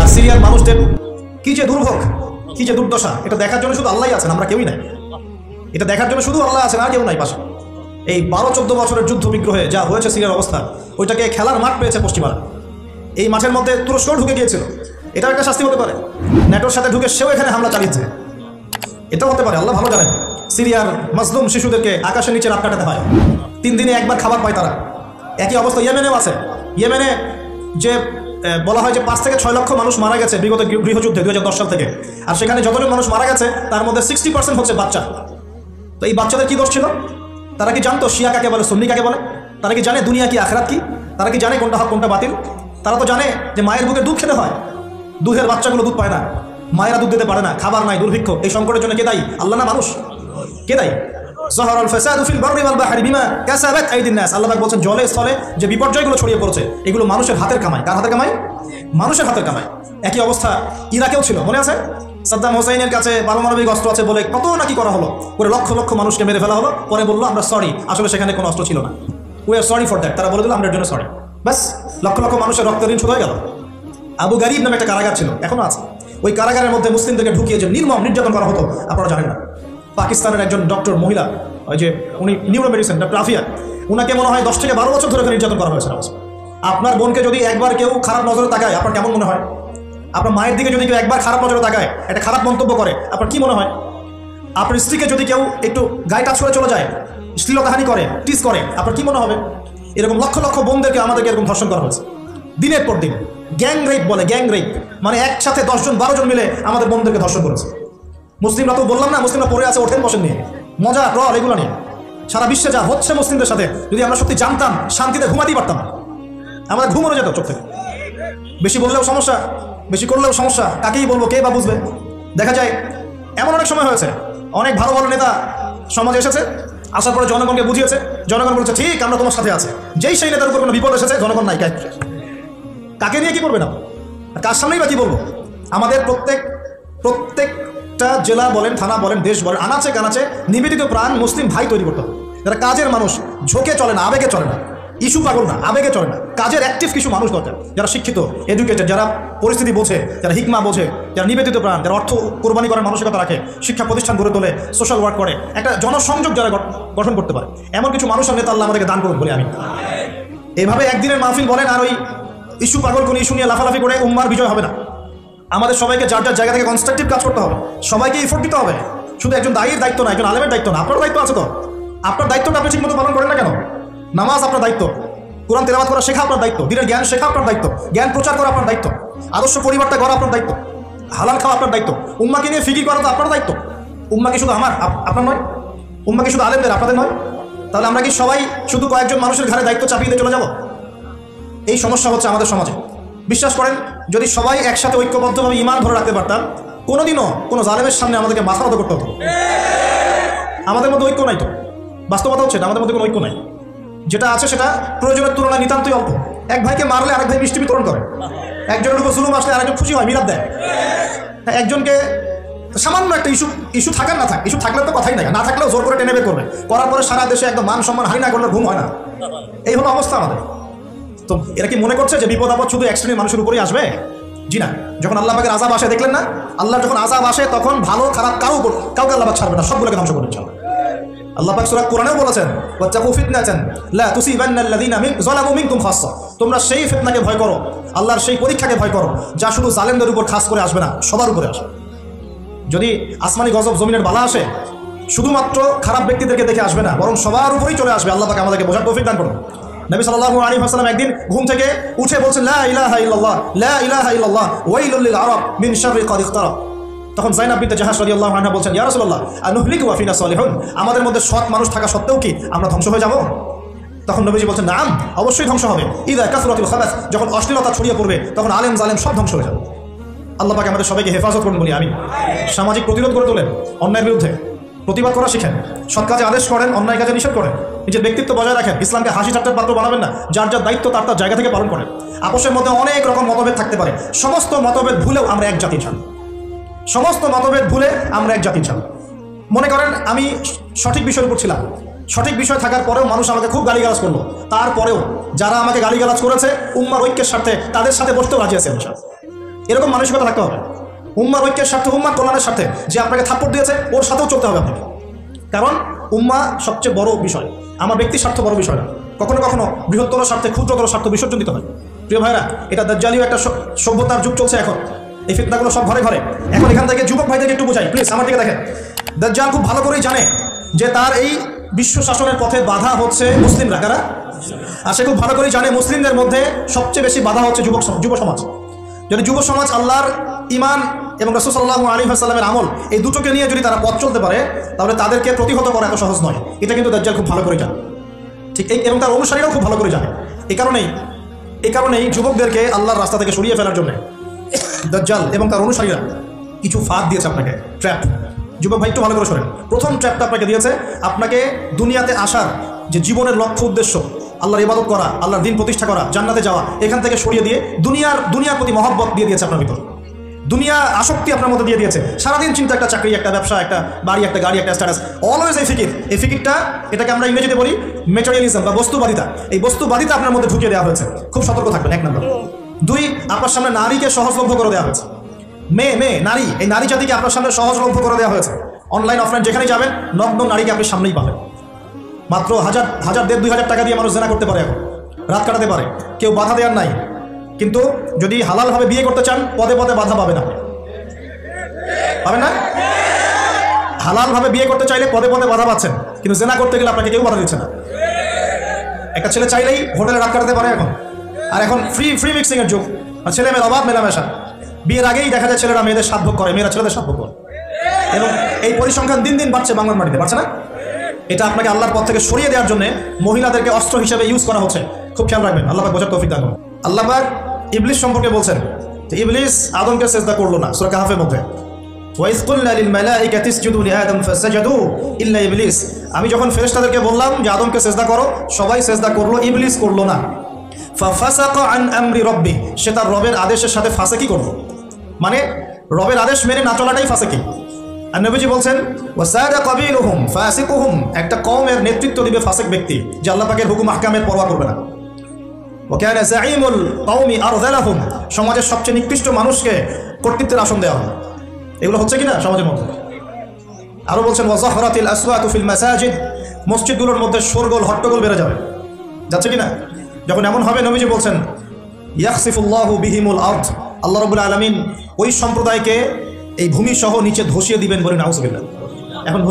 আর সিরিয়ার মানুষদের কি যে দুর্ভোগ, কি যে দুর্দশা, এটা দেখার জন্য শুধু আল্লাহই আছেন, আমরা কেউই নাই। এটা দেখার জন্য শুধু আল্লাহ আছেন, আর কেউ নাই পাশে। এই 12-14 বছরের যুদ্ধ বিগ্রহে যা হয়েছে সিরিয়ার অবস্থা, ওইটাকে খেলার মাঠ পেয়েছে পশ্চিমারা। এই মাঠের মধ্যে তুরস্ক ঢুকে গিয়েছিল, এটাও একটা শাস্তি হতে পারে। ন্যাটোর সাথে ঢুকে সেও এখানে হামলা চালিয়েছে, এটাও হতে পারে, আল্লাহ ভালো জানেন। সিরিয়ার মাজলুম শিশুদেরকে আকাশের নিচে রাত কাটাতে হয়, 3 দিনে একবার খাবার পায় তারা। একই অবস্থা ইয়েমেনেও আছে। ইয়েমেনে যে বলা হয় যে 5 থেকে 6 লক্ষ মানুষ মারা গেছে বিগত গৃহযুদ্ধে 2010 সাল থেকে, আর সেখানে যতজন মানুষ মারা গেছে তার মধ্যে 60% হচ্ছে বাচ্চা। তো এই বাচ্চাদের কি দোষ ছিল? তারা কি জানতো শিয়া কাকে বলে, সুন্নি কাকে বলে? তারা কি জানে দুনিয়া কি, আখিরাত কি? তারা কি জানে কোনটা হক কোনটা বাতিল? তারা তো জানে যে মায়ের বুকে দুধ খেতে হয়, দুধের বাচ্চাগুলো দুধ পায় না, মায়েরা দুধ দিতে পারে না, খাবার নাই, দুর্ভিক্ষ। এই সংকটের জন্য কে দায়ী? আল্লাহ না মানুষ? কে দায়ী? যাহারাল ফাসাদু ফিল বাররি ওয়াল বাহরি বিমা কাসাবাত আইদিন নাস। আল্লাহ পাক বলেন জলে স্থলে যে বিপর্যয়গুলো ছড়িয়ে পড়েছে এগুলো মানুষের হাতের কামাই। কার হাতের কামাই? মানুষের হাতের কামাই। একই অবস্থা ইরাকেও ছিল, মনে আছে? সাদ্দাম হোসেনের কাছে পারমাণবিক অস্ত্র আছে বলে কত নাকি করা হলো, করে লক্ষ লক্ষ মানুষকে মেরে ফেলা হলো। পরে বললো আমরা সরি, আসলে সেখানে কোনো অস্ত্র ছিল না, we are sorry for that. তারা বলে দিল আমরা এর জন্য সরি, ব্যাস লক্ষ লক্ষ মানুষের রক্তের ঋণ শোধ হয়ে গেল। আবু গারিব নামে একটা কারাগার ছিল, এখনো আছে। ওই কারাগারের মধ্যে মুসলিমদেরকে ঢুকিয়ে যে নির্মম নির্যাতন করা হতো আপনারা জানেন না। পাকিস্তানের একজন ডক্টর মহিলা, ওই যে উনি নিউরো মেডিসিন ডক্টর আফিয়া, উনাকে মনে হয় 10 থেকে 12 বছর ধরে নির্যাতন করা হয়েছে। আপনার বোনকে যদি একবার কেউ খারাপ নজরে তাকায় আপনার কেমন মনে হয়? আপনার মায়ের দিকে যদি কেউ একবার খারাপ নজরে তাকায়, একটা খারাপ মন্তব্য করে, আপনার কি মনে হয়? আপনার স্ত্রীকে যদি কেউ একটু গায়ে টাচ করে চলে যায়, শ্লীলতাহানি করে, টিস করে, আপনার কি মনে হবে? এরকম লক্ষ লক্ষ বোনদেরকে আমাদেরকে এরকম ধর্ষণ করা হয়েছে দিনের পর দিন। গ্যাং রেপ বলে, গ্যাং রেপ মানে একসাথে 10 জন 12 জন মিলে আমাদের বোনদেরকে ধর্ষণ করেছে। মুসলিমরা তো বললাম না, মুসলিমরা পড়ে আছে ওঠেন বসেন নিয়ে, মজা ট্রল এগুলো নিয়ে। সারা বিশ্বে যা হচ্ছে মুসলিমদের সাথে, যদি আমরা সত্যি জানতাম শান্তিতে ঘুমাতেই পারতাম না, আমাদের ঘুম মরে যেত চোখ থেকে। বেশি বললেও সমস্যা, বেশি করলেও সমস্যা, কাকেই বলবো, কে বা বুঝবে? দেখা যায় এমন অনেক সময় হয়েছে, অনেক ভালো ভালো নেতা সমাজে এসেছে, আসার পরে জনগণকে বুঝিয়েছে, জনগণ বলেছে ঠিক আমরা তোমার সাথে আছে। যেই সেই নেতার উপর কোনো বিপদ এসেছে জনগণ নাই, কাকে নিয়ে কি করবে না, কার সামনেই বা কি বলবো? আমাদের প্রত্যেকটা জেলা বলেন, থানা বলেন, দেশ বলেন, আনাচে কানাচে নিবেদিত প্রাণ মুসলিম ভাই তৈরি করতে হবে, যারা কাজের মানুষ, ঝোঁকে চলে না, আবেগে চলে না, ইস্যু পাগল না, আবেগে চলে না, কাজের অ্যাক্টিভ কিছু মানুষ দরকার, যারা শিক্ষিত, এডুকেটেড, যারা পরিস্থিতি বোঝে, যারা হিকমা বোঝে, যারা নিবেদিত প্রাণ, যারা অর্থ কোরবানি করার মানসিকতা রাখে, শিক্ষা প্রতিষ্ঠান গড়ে তোলে, সোশ্যাল ওয়ার্ক করে, একটা জনসংযোগ যারা গঠন করতে পারে, এমন কিছু মানুষের নেতা আল্লাহ আমাদেরকে দান করুন বলে আমি। এইভাবে একদিনের মাহফিল বলেন আর ওই ইস্যু পাগল কোন ইস্যু নিয়ে লাফালাফি করে উম্মার বিজয় হবে না। আমাদের সবাইকে যার যার জায়গা থেকে কনস্ট্রাকটিভ কাজ করতে হবে, সবাইকে এফোর্ট দিতে হবে। শুধু একজন দায়ীর দায়িত্ব না, একজন আলেমের দায়িত্ব না, আপনার দায়িত্ব আছে তো। আপনার দায়িত্বটা আপনি ঠিকমতো পালন করেন না কেন? নামাজ আপনার দায়িত্ব, কোরআন তেলাওয়াত করা শেখা আপনার দায়িত্ব, দিনের জ্ঞান শেখা আপনার দায়িত্ব, জ্ঞান প্রচার করা আপনার দায়িত্ব, আদর্শ পরিবারটা করা আপনার দায়িত্ব, হালাল খাওয়া আপনার দায়িত্ব, উম্মাকে নিয়ে ফিকির করা তো আপনার দায়িত্ব। উম্মা কি শুধু আপনার নয়? উম্মা কি শুধু আলেমদের, আপনাদের নয়? তাহলে আমরা কি সবাই শুধু কয়েকজন মানুষের ঘাড়ে দায়িত্ব চাপিয়ে দিয়ে চলে যাব? এই সমস্যা হচ্ছে আমাদের সমাজে। বিশ্বাস করেন, যদি সবাই একসাথে ঐক্যবদ্ধভাবে ঈমান ধরে রাখতে পারতাম, কোনোদিনও কোনো জালেমের সামনে আমাদেরকে মাথা নত করতে হতো। আমাদের মধ্যে ঐক্য নাই তো, বাস্তবতা হচ্ছে না, আমাদের মধ্যে কোনো ঐক্য নাই। যেটা আছে সেটা প্রয়োজনের তুলনায় নিতান্তই অল্প। এক ভাইকে মারলে আরেক ভাই মিষ্টি বিতরণ করে, একজনের উপর জুলুম আসলে আরেকজন খুশি হয়, মিলাদ দেয়। একজনকে সামান্য একটা ইস্যু থাকার না থাক, ইস্যু থাকলে তো কথাই নাই, না থাকলেও জোর করে টেনে বের করবে, করার পরে সারা দেশে একদম মান সম্মান হানি না করলে ঘুম হয় না। এই হলো অবস্থা আমাদের। তো এরা কি মনে করছে যে বিপদ আপদ শুধু এক শ্রেণীর মানুষের উপরেই আসবে? জি না। যখন আল্লাহ পাকের আযাব আসে, দেখলেন না, আল্লাহ যখন আযাব আসে তখন ভালো খারাপ কাউকে আল্লাহ পাক ছাড়বে না, সবগুলোকে ধ্বংস করে ছাড়বে। আল্লাহ পাক সূরা কোরআনেও বলেছেন ওয়াত্তাকু ফিতনাতান লা তুসিবান্নাল্লাযীনা যালামু মিনকুম খাসসা, তোমরা সেই ফিতনাকে ভয় করো, আল্লাহর সেই পরীক্ষাকে ভয় করো যা শুধু জালেমদের উপর খাস করে আসবে না, সবার উপরে আসবে। যদি আসমানি গজব জমিনের বালা আসে, শুধুমাত্র খারাপ ব্যক্তিদেরকে দেখে আসবে না, বরং সবার উপরেই চলে আসবে। আল্লাহ পাক আমাদেরকে বোঝার তৌফিক দান করুন। নবী সাল্লাল্লাহু আলাইহি ওয়াসাল্লাম একদিন ঘুম থেকে উঠে বলছেন লা ইলাহা ইল্লাল্লাহ, লা ইলাহা ইল্লাল্লাহ, ওয়াইলুল লিল আরাব মিন শাররি ক্বাদ ইখতারাব। তখন যায়েনাব বিনতে জাহাশ রাদিয়াল্লাহু আনহা বলছেন, ইয়া রাসূলুল্লাহ আনুহলিকু ওয়া ফিনা সালিহুন, আমাদের মধ্যে সৎ মানুষ থাকা সত্ত্বেও কি আমরা ধ্বংস হয়ে যাব? তখন নবীজি বলছেন, নাম, অবশ্যই ধ্বংস হবে। ইযা কাসরাতুল খাবাস, যখন অশ্লীলতা ছড়িয়ে পড়বে তখন আলেম জালেম সব ধ্বংস হয়ে যাবে। আল্লাহ পাক আমাদের সবাইকে হেফাজত করুন বলি আমি। সামাজিক প্রতিরোধ করে তোলেন, অন্যায়ের বিরুদ্ধে প্রতিবাদ করা শিখেন, সৎ কাজে আদেশ করেন, অন্যায় কাজে নিষেধ করেন, নিজের ব্যক্তিত্ব বজায় রাখেন, ইসলামকে হাসি ঠাট্টার পাত্র বানাবেন না, যার যার দায়িত্ব তার তার জায়গা থেকে পালন করেন। আপোষের মধ্যে অনেক রকম মতভেদ থাকতে পারে, সমস্ত মতভেদ ভুলেও আমরা এক জাতি চান, সমস্ত মতভেদ ভুলে আমরা এক জাতি চান। মনে করেন আমি সঠিক বিষয়ের উপর ছিলাম, সঠিক বিষয় থাকার পরেও মানুষ আমাকে খুব গালিগালাজ করলো, তারপরেও যারা আমাকে গালিগালাজ করেছে উম্মার ঐক্যের স্বার্থে তাদের সাথে বসতেও রাজি আছে। এরকম মানসিকতা থাকতে হবে। উম্মার ঐক্যের স্বার্থে, উম্মার কল্যাণের স্বার্থে যে আপনাকে থাপ্পড় দিয়েছে ওর সাথেও চলতে হবে আপনাকে। কারণ উম্মা সবচেয়ে বড় বিষয়, আমার ব্যক্তির স্বার্থ বড় বিষয় না। কখনো কখনো বৃহত্তর স্বার্থে ক্ষুদ্রতর স্বার্থ বিসর্জন দিতে হয়। প্রিয় ভাইরা, এটা দাজ্জালীয় একটা সভ্যতার যুগ চলছে এখন। এই ফিতনাগুলো সব ঘরে ঘরে। এখন এখান থেকে যুবক ভাইদেরকে একটু বোঝাই প্লিজ, আমার দিকে দেখেন। দাজ্জাল খুব ভালো করেই জানে যে তার এই বিশ্ব শাসনের পথে বাধা হচ্ছে মুসলিমরা। কারা? আর সে খুব ভালো করেই জানে মুসলিমদের মধ্যে সবচেয়ে বেশি বাধা হচ্ছে যুব সমাজ। যদি যুব সমাজ আল্লাহর ঈমান এবং রাসূল সাল্লাল্লাহু আলাইহি ওয়াসাল্লামের আমল এই দুটোকে নিয়ে যদি তারা পথ চলতে পারে, তাহলে তাদেরকে প্রতিহত করা এত সহজ নয়। এটা কিন্তু দাজ্জাল খুব ভালো করে জানে, ঠিক এবং তার অনুসারীরাও খুব ভালো করে জানে। এই কারণেই যুবকদেরকে আল্লাহর রাস্তা থেকে সরিয়ে ফেলার জন্য দাজ্জাল এবং তার অনুসারীরা কিছু ফাঁদ দিয়েছে আপনাকে, ট্র্যাপ। যুবক ভাই একটু ভালো করে শোনেন। প্রথম ট্র্যাপটা আপনাকে দিয়েছে, আপনাকে দুনিয়াতে আসার যে জীবনের লক্ষ্য উদ্দেশ্য, আল্লাহর ইবাদত করা, আল্লাহর দিন প্রতিষ্ঠা করা, জান্নাতে যাওয়া, এখান থেকে সরিয়ে দিয়ে দুনিয়ার প্রতি মহব্বত দিয়ে দিয়েছে আপনার ভিতর। দুনিয়া আসক্তি আপনার মধ্যে দিয়ে দিয়েছে। সারাদিন চিন্তা, একটা চাকরি, একটা ব্যবসা, একটা বাড়ি, একটা গাড়ি, একটা স্ট্যাটাস, অলওয়েজ এই ফিকিরটা, এটাকে আমরা ইংরেজিতে বলি ম্যাটেরিয়ালিজম বা বস্তুবাদিতা। এই বস্তুবাদিতা আপনার মধ্যে ঢুকিয়ে দেওয়া হয়েছে। খুব সতর্ক থাকবেন, 1 নম্বর। 2, আপনার সামনে নারীকে সহজলভ্য করে দেওয়া হয়েছে। মেয়ে নারী, এই নারী জাতিকে আপনার সামনে সহজলভ্য করে দেওয়া হয়েছে। অনলাইন অফলাইন যেখানেই যাবেন, নগ্ন নারীকে আপনি সামনেই পাবেন। মাত্র 1,000-1,500 টাকা দিয়ে মানুষ জেনা করতে পারে, এখন রাত কাটাতে পারে, কেউ বাধা দেওয়ার নাই। কিন্তু যদি হালালভাবে বিয়ে করতে চান, পদে পদে বাধা পাবেন আপনি, পাবেন না? হালালভাবে বিয়ে করতে চাইলে পদে পদে বাধা পাচ্ছেন, কিন্তু জেনা করতে গেলে আপনাকে কেউ বাধা দিচ্ছে না। একটা ছেলে চাইলেই হোটেলে রাত কাটাতে পারে এখন। আর এখন ফ্রি মিক্সিং এর যুগ, আর ছেলে মেয়ের অভাব মেলামেশা। বিয়ের আগেই দেখা যায় ছেলেরা মেয়েদের 7 ভোগ করে, মেয়েরা ছেলেদের 7 ভোগ করে। এবং এই পরিসংখ্যান দিন দিন বাড়ছে বাংলার মাটিতে, বাড়ছে না? এটা আপনাকে আল্লাহর পথ থেকে সরিয়ে দেওয়ার জন্য মহিলাদেরকে অস্ত্র হিসেবে ইউজ করা হচ্ছে। খুব খেয়াল রাখবেন, আল্লাহ পাক বোঝার তৌফিক দান করুন। আল্লাহ পাক ইবলিস সম্পর্কে বলছেন যে ইবলিস আদমকে সিজদা করলো না, সূরা কাহফের মধ্যে। ওয়াইজ কুলনা লিল মালাইকাতি ইসজুদু লিআদম ফাসাজাদু ইল্লা ইবলিস। আমি যখন ফেরেশতাদেরকে বললাম যে আদমকে সিজদা করো, সবাই সিজদা করলো, ইবলিস করলো না। ফাফাসাকা আন আমরি রাব্বি, সে তার রবের আদেশের সাথে ফাসেকি করলো। মানে রবের আদেশ মেনে না চলাটাই ফাসেকি। আর নবীজি বলছেন ওয়াসাদা কাবিলুহুম ফাসিকুহুম, একটা কওমের নেতৃত্ব দিবে ফাসিক ব্যক্তি, যে আল্লাহ পাকের হুকুম আহকামের পরোয়া করবে না। ওয়াকানা যাঈমুল কওমি আরযালাহুম, সমাজের সবচেয়ে নিকৃষ্ট মানুষকে কর্তৃত্বের আসন দেওয়া হয়। এগুলো হচ্ছে কিনা সমাজের মধ্যে? আরো বলছেন ওয়াজাহরাতিল আসওয়াতু ফিল মাসাজিদ, মসজিদগুলোর মধ্যে শোরগোল হট্টগোল বেড়ে যাবে, যাচ্ছে কিনা? যখন এমন হবে, নবীজি বলছেন ইয়াখসিফুল্লাহু বিহিমুল আরদ, আল্লাহ রাব্বুল আলামিন ওই সম্প্রদায়কে এই ভূমি সহ নিচে ধসিয়ে দিবেন, বলে নাউযুবিল্লাহ। এখন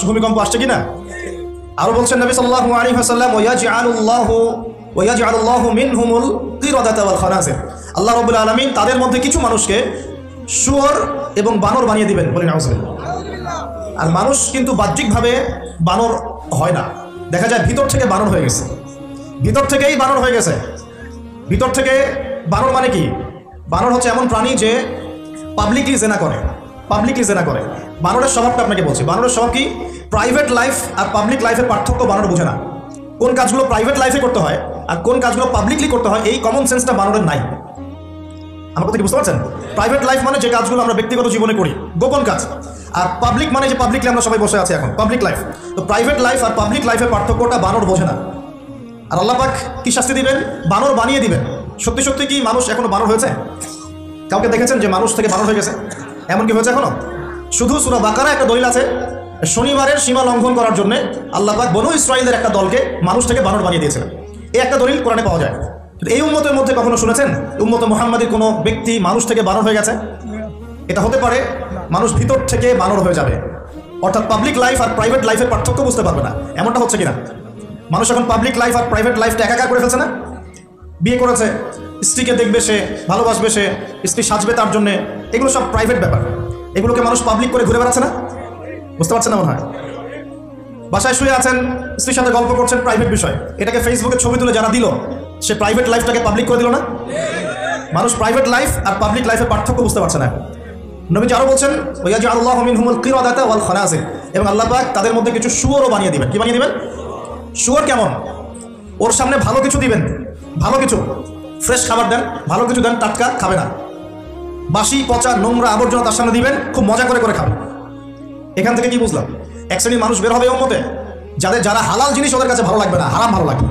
ভূমিকম্প আসছে কিনা? আরো বলছেন নবী সাল্লাল্লাহু আলাইহি ওয়াসাল্লাম ওয়ায়াজআলুল্লাহু মিনহুমুল কিরাদাতা ওয়াল খানাজির, আল্লাহ রাব্বুল আলামিন তাদের মধ্যে কিছু মানুষকে শুয়োর এবং বানর বানিয়ে দিবেন, বলে নাউযুবিল্লাহ। আর মানুষ কিন্তু বাহ্যিকভাবে বানর হয় না, দেখা যায় ভিতর থেকে বানর হয়ে গেছে, ভিতর থেকেই বানর হয়ে গেছে। ভিতর থেকে বানর মানে কি? বানর হচ্ছে এমন প্রাণী যে পাবলিকলি জেনা করে, বানরের স্বভাবটা আপনাকে বলছি। বানরের স্বভাব কি? প্রাইভেট লাইফ আর পাবলিক লাইফের পার্থক্য বানর বোঝে না। কোন কাজগুলো প্রাইভেট লাইফে করতে হয় আর কোন কাজগুলো পাবলিকলি করতে হয়, এই কমন সেন্সটা বানরের নাই। আমার কথা কি বুঝতে পারছেন? প্রাইভেট লাইফ মানে যে কাজগুলো আমরা ব্যক্তিগত জীবনে করি, গোপন কাজ। আর পাবলিক মানে যে পাবলিকলি আমরা সবাই বসে আছি এখন, পাবলিক লাইফ। তো প্রাইভেট লাইফ আর পাবলিক লাইফের পার্থক্যটা বানর বোঝে না। আর আল্লাহ পাক কি শাস্তি দিবেন? বানর বানিয়ে দিবেন। সত্যি সত্যি কি মানুষ এখনো বানর হয়েছে? কাউকে দেখেছেন যে মানুষ থেকে বানর হয়ে গেছে? এমন কি হয়েছে এখনো? শুধু সূরা বাকারা একটা দলিল আছে, শনিবারের সীমা লঙ্ঘন করার জন্য আল্লাহ পাক বনু ইসরাঈলের একটা দলকে মানুষ থেকে বানর বানিয়ে দিয়েছিলেন। এই একটা দলিল কোরআনে পাওয়া যায়। এই উম্মতের মধ্যে কখনো শুনেছেন উম্মতে মুহাম্মাদীর কোনো ব্যক্তি মানুষ থেকে বানর হয়ে গেছে? এটা হতে পারে মানুষ ভিতর থেকে বানর হয়ে যাবে, অর্থাৎ পাবলিক লাইফ আর প্রাইভেট লাইফের পার্থক্য বুঝতে পারবে না। এমনটা হচ্ছে কিনা? মানুষ এখন পাবলিক লাইফ আর প্রাইভেট লাইফটা একাকার করে ফেলছে না? বিয়ে করেছে, স্ত্রীকে দেখবে সে, ভালোবাসবে সে, স্ত্রী সাজবে তার জন্যে, এগুলো সব প্রাইভেট ব্যাপার। এগুলোকে মানুষ পাবলিক করে ঘুরে বেড়াচ্ছে না? বুঝতে পারছেন না মনে হয়? বাসায় শুয়ে আছেন, স্ত্রীর সাথে গল্প করছেন, প্রাইভেট বিষয়। এটাকে ফেসবুকে ছবি তুলে যারা দিল, সে প্রাইভেট লাইফটাকে পাবলিক করে দিল না? মানুষ প্রাইভেট লাইফ আর পাবলিক লাইফের পার্থক্য বুঝতে পারছে না। নবীজি আরো বলছেন ওয়ায়াজআলুল্লাহু মিনহুমুল কিরাদাতা ওয়াল খানাজির, এবং আল্লাহ পাক তাদের মধ্যে কিছু শুয়োরও বানিয়ে দিবেন। কি বানিয়ে দিবেন? শুয়োর কেমন? ওর সামনে ভালো কিছু দিবেন, ভালো কিছু, ফ্রেশ খাবার দেন, ভালো কিছু দেন, টাটকা খাবে না। বাসি পচা নোংরা আবর্জনা তার সামনে দিবেন, খুব মজা করে করে খাবে। এখান থেকে কি বুঝলাম? এক শ্রেণীর মানুষ বের হবে উম্মতে, যারা হালাল জিনিস ওদের কাছে ভালো লাগবে না, হারাম ভালো লাগবে।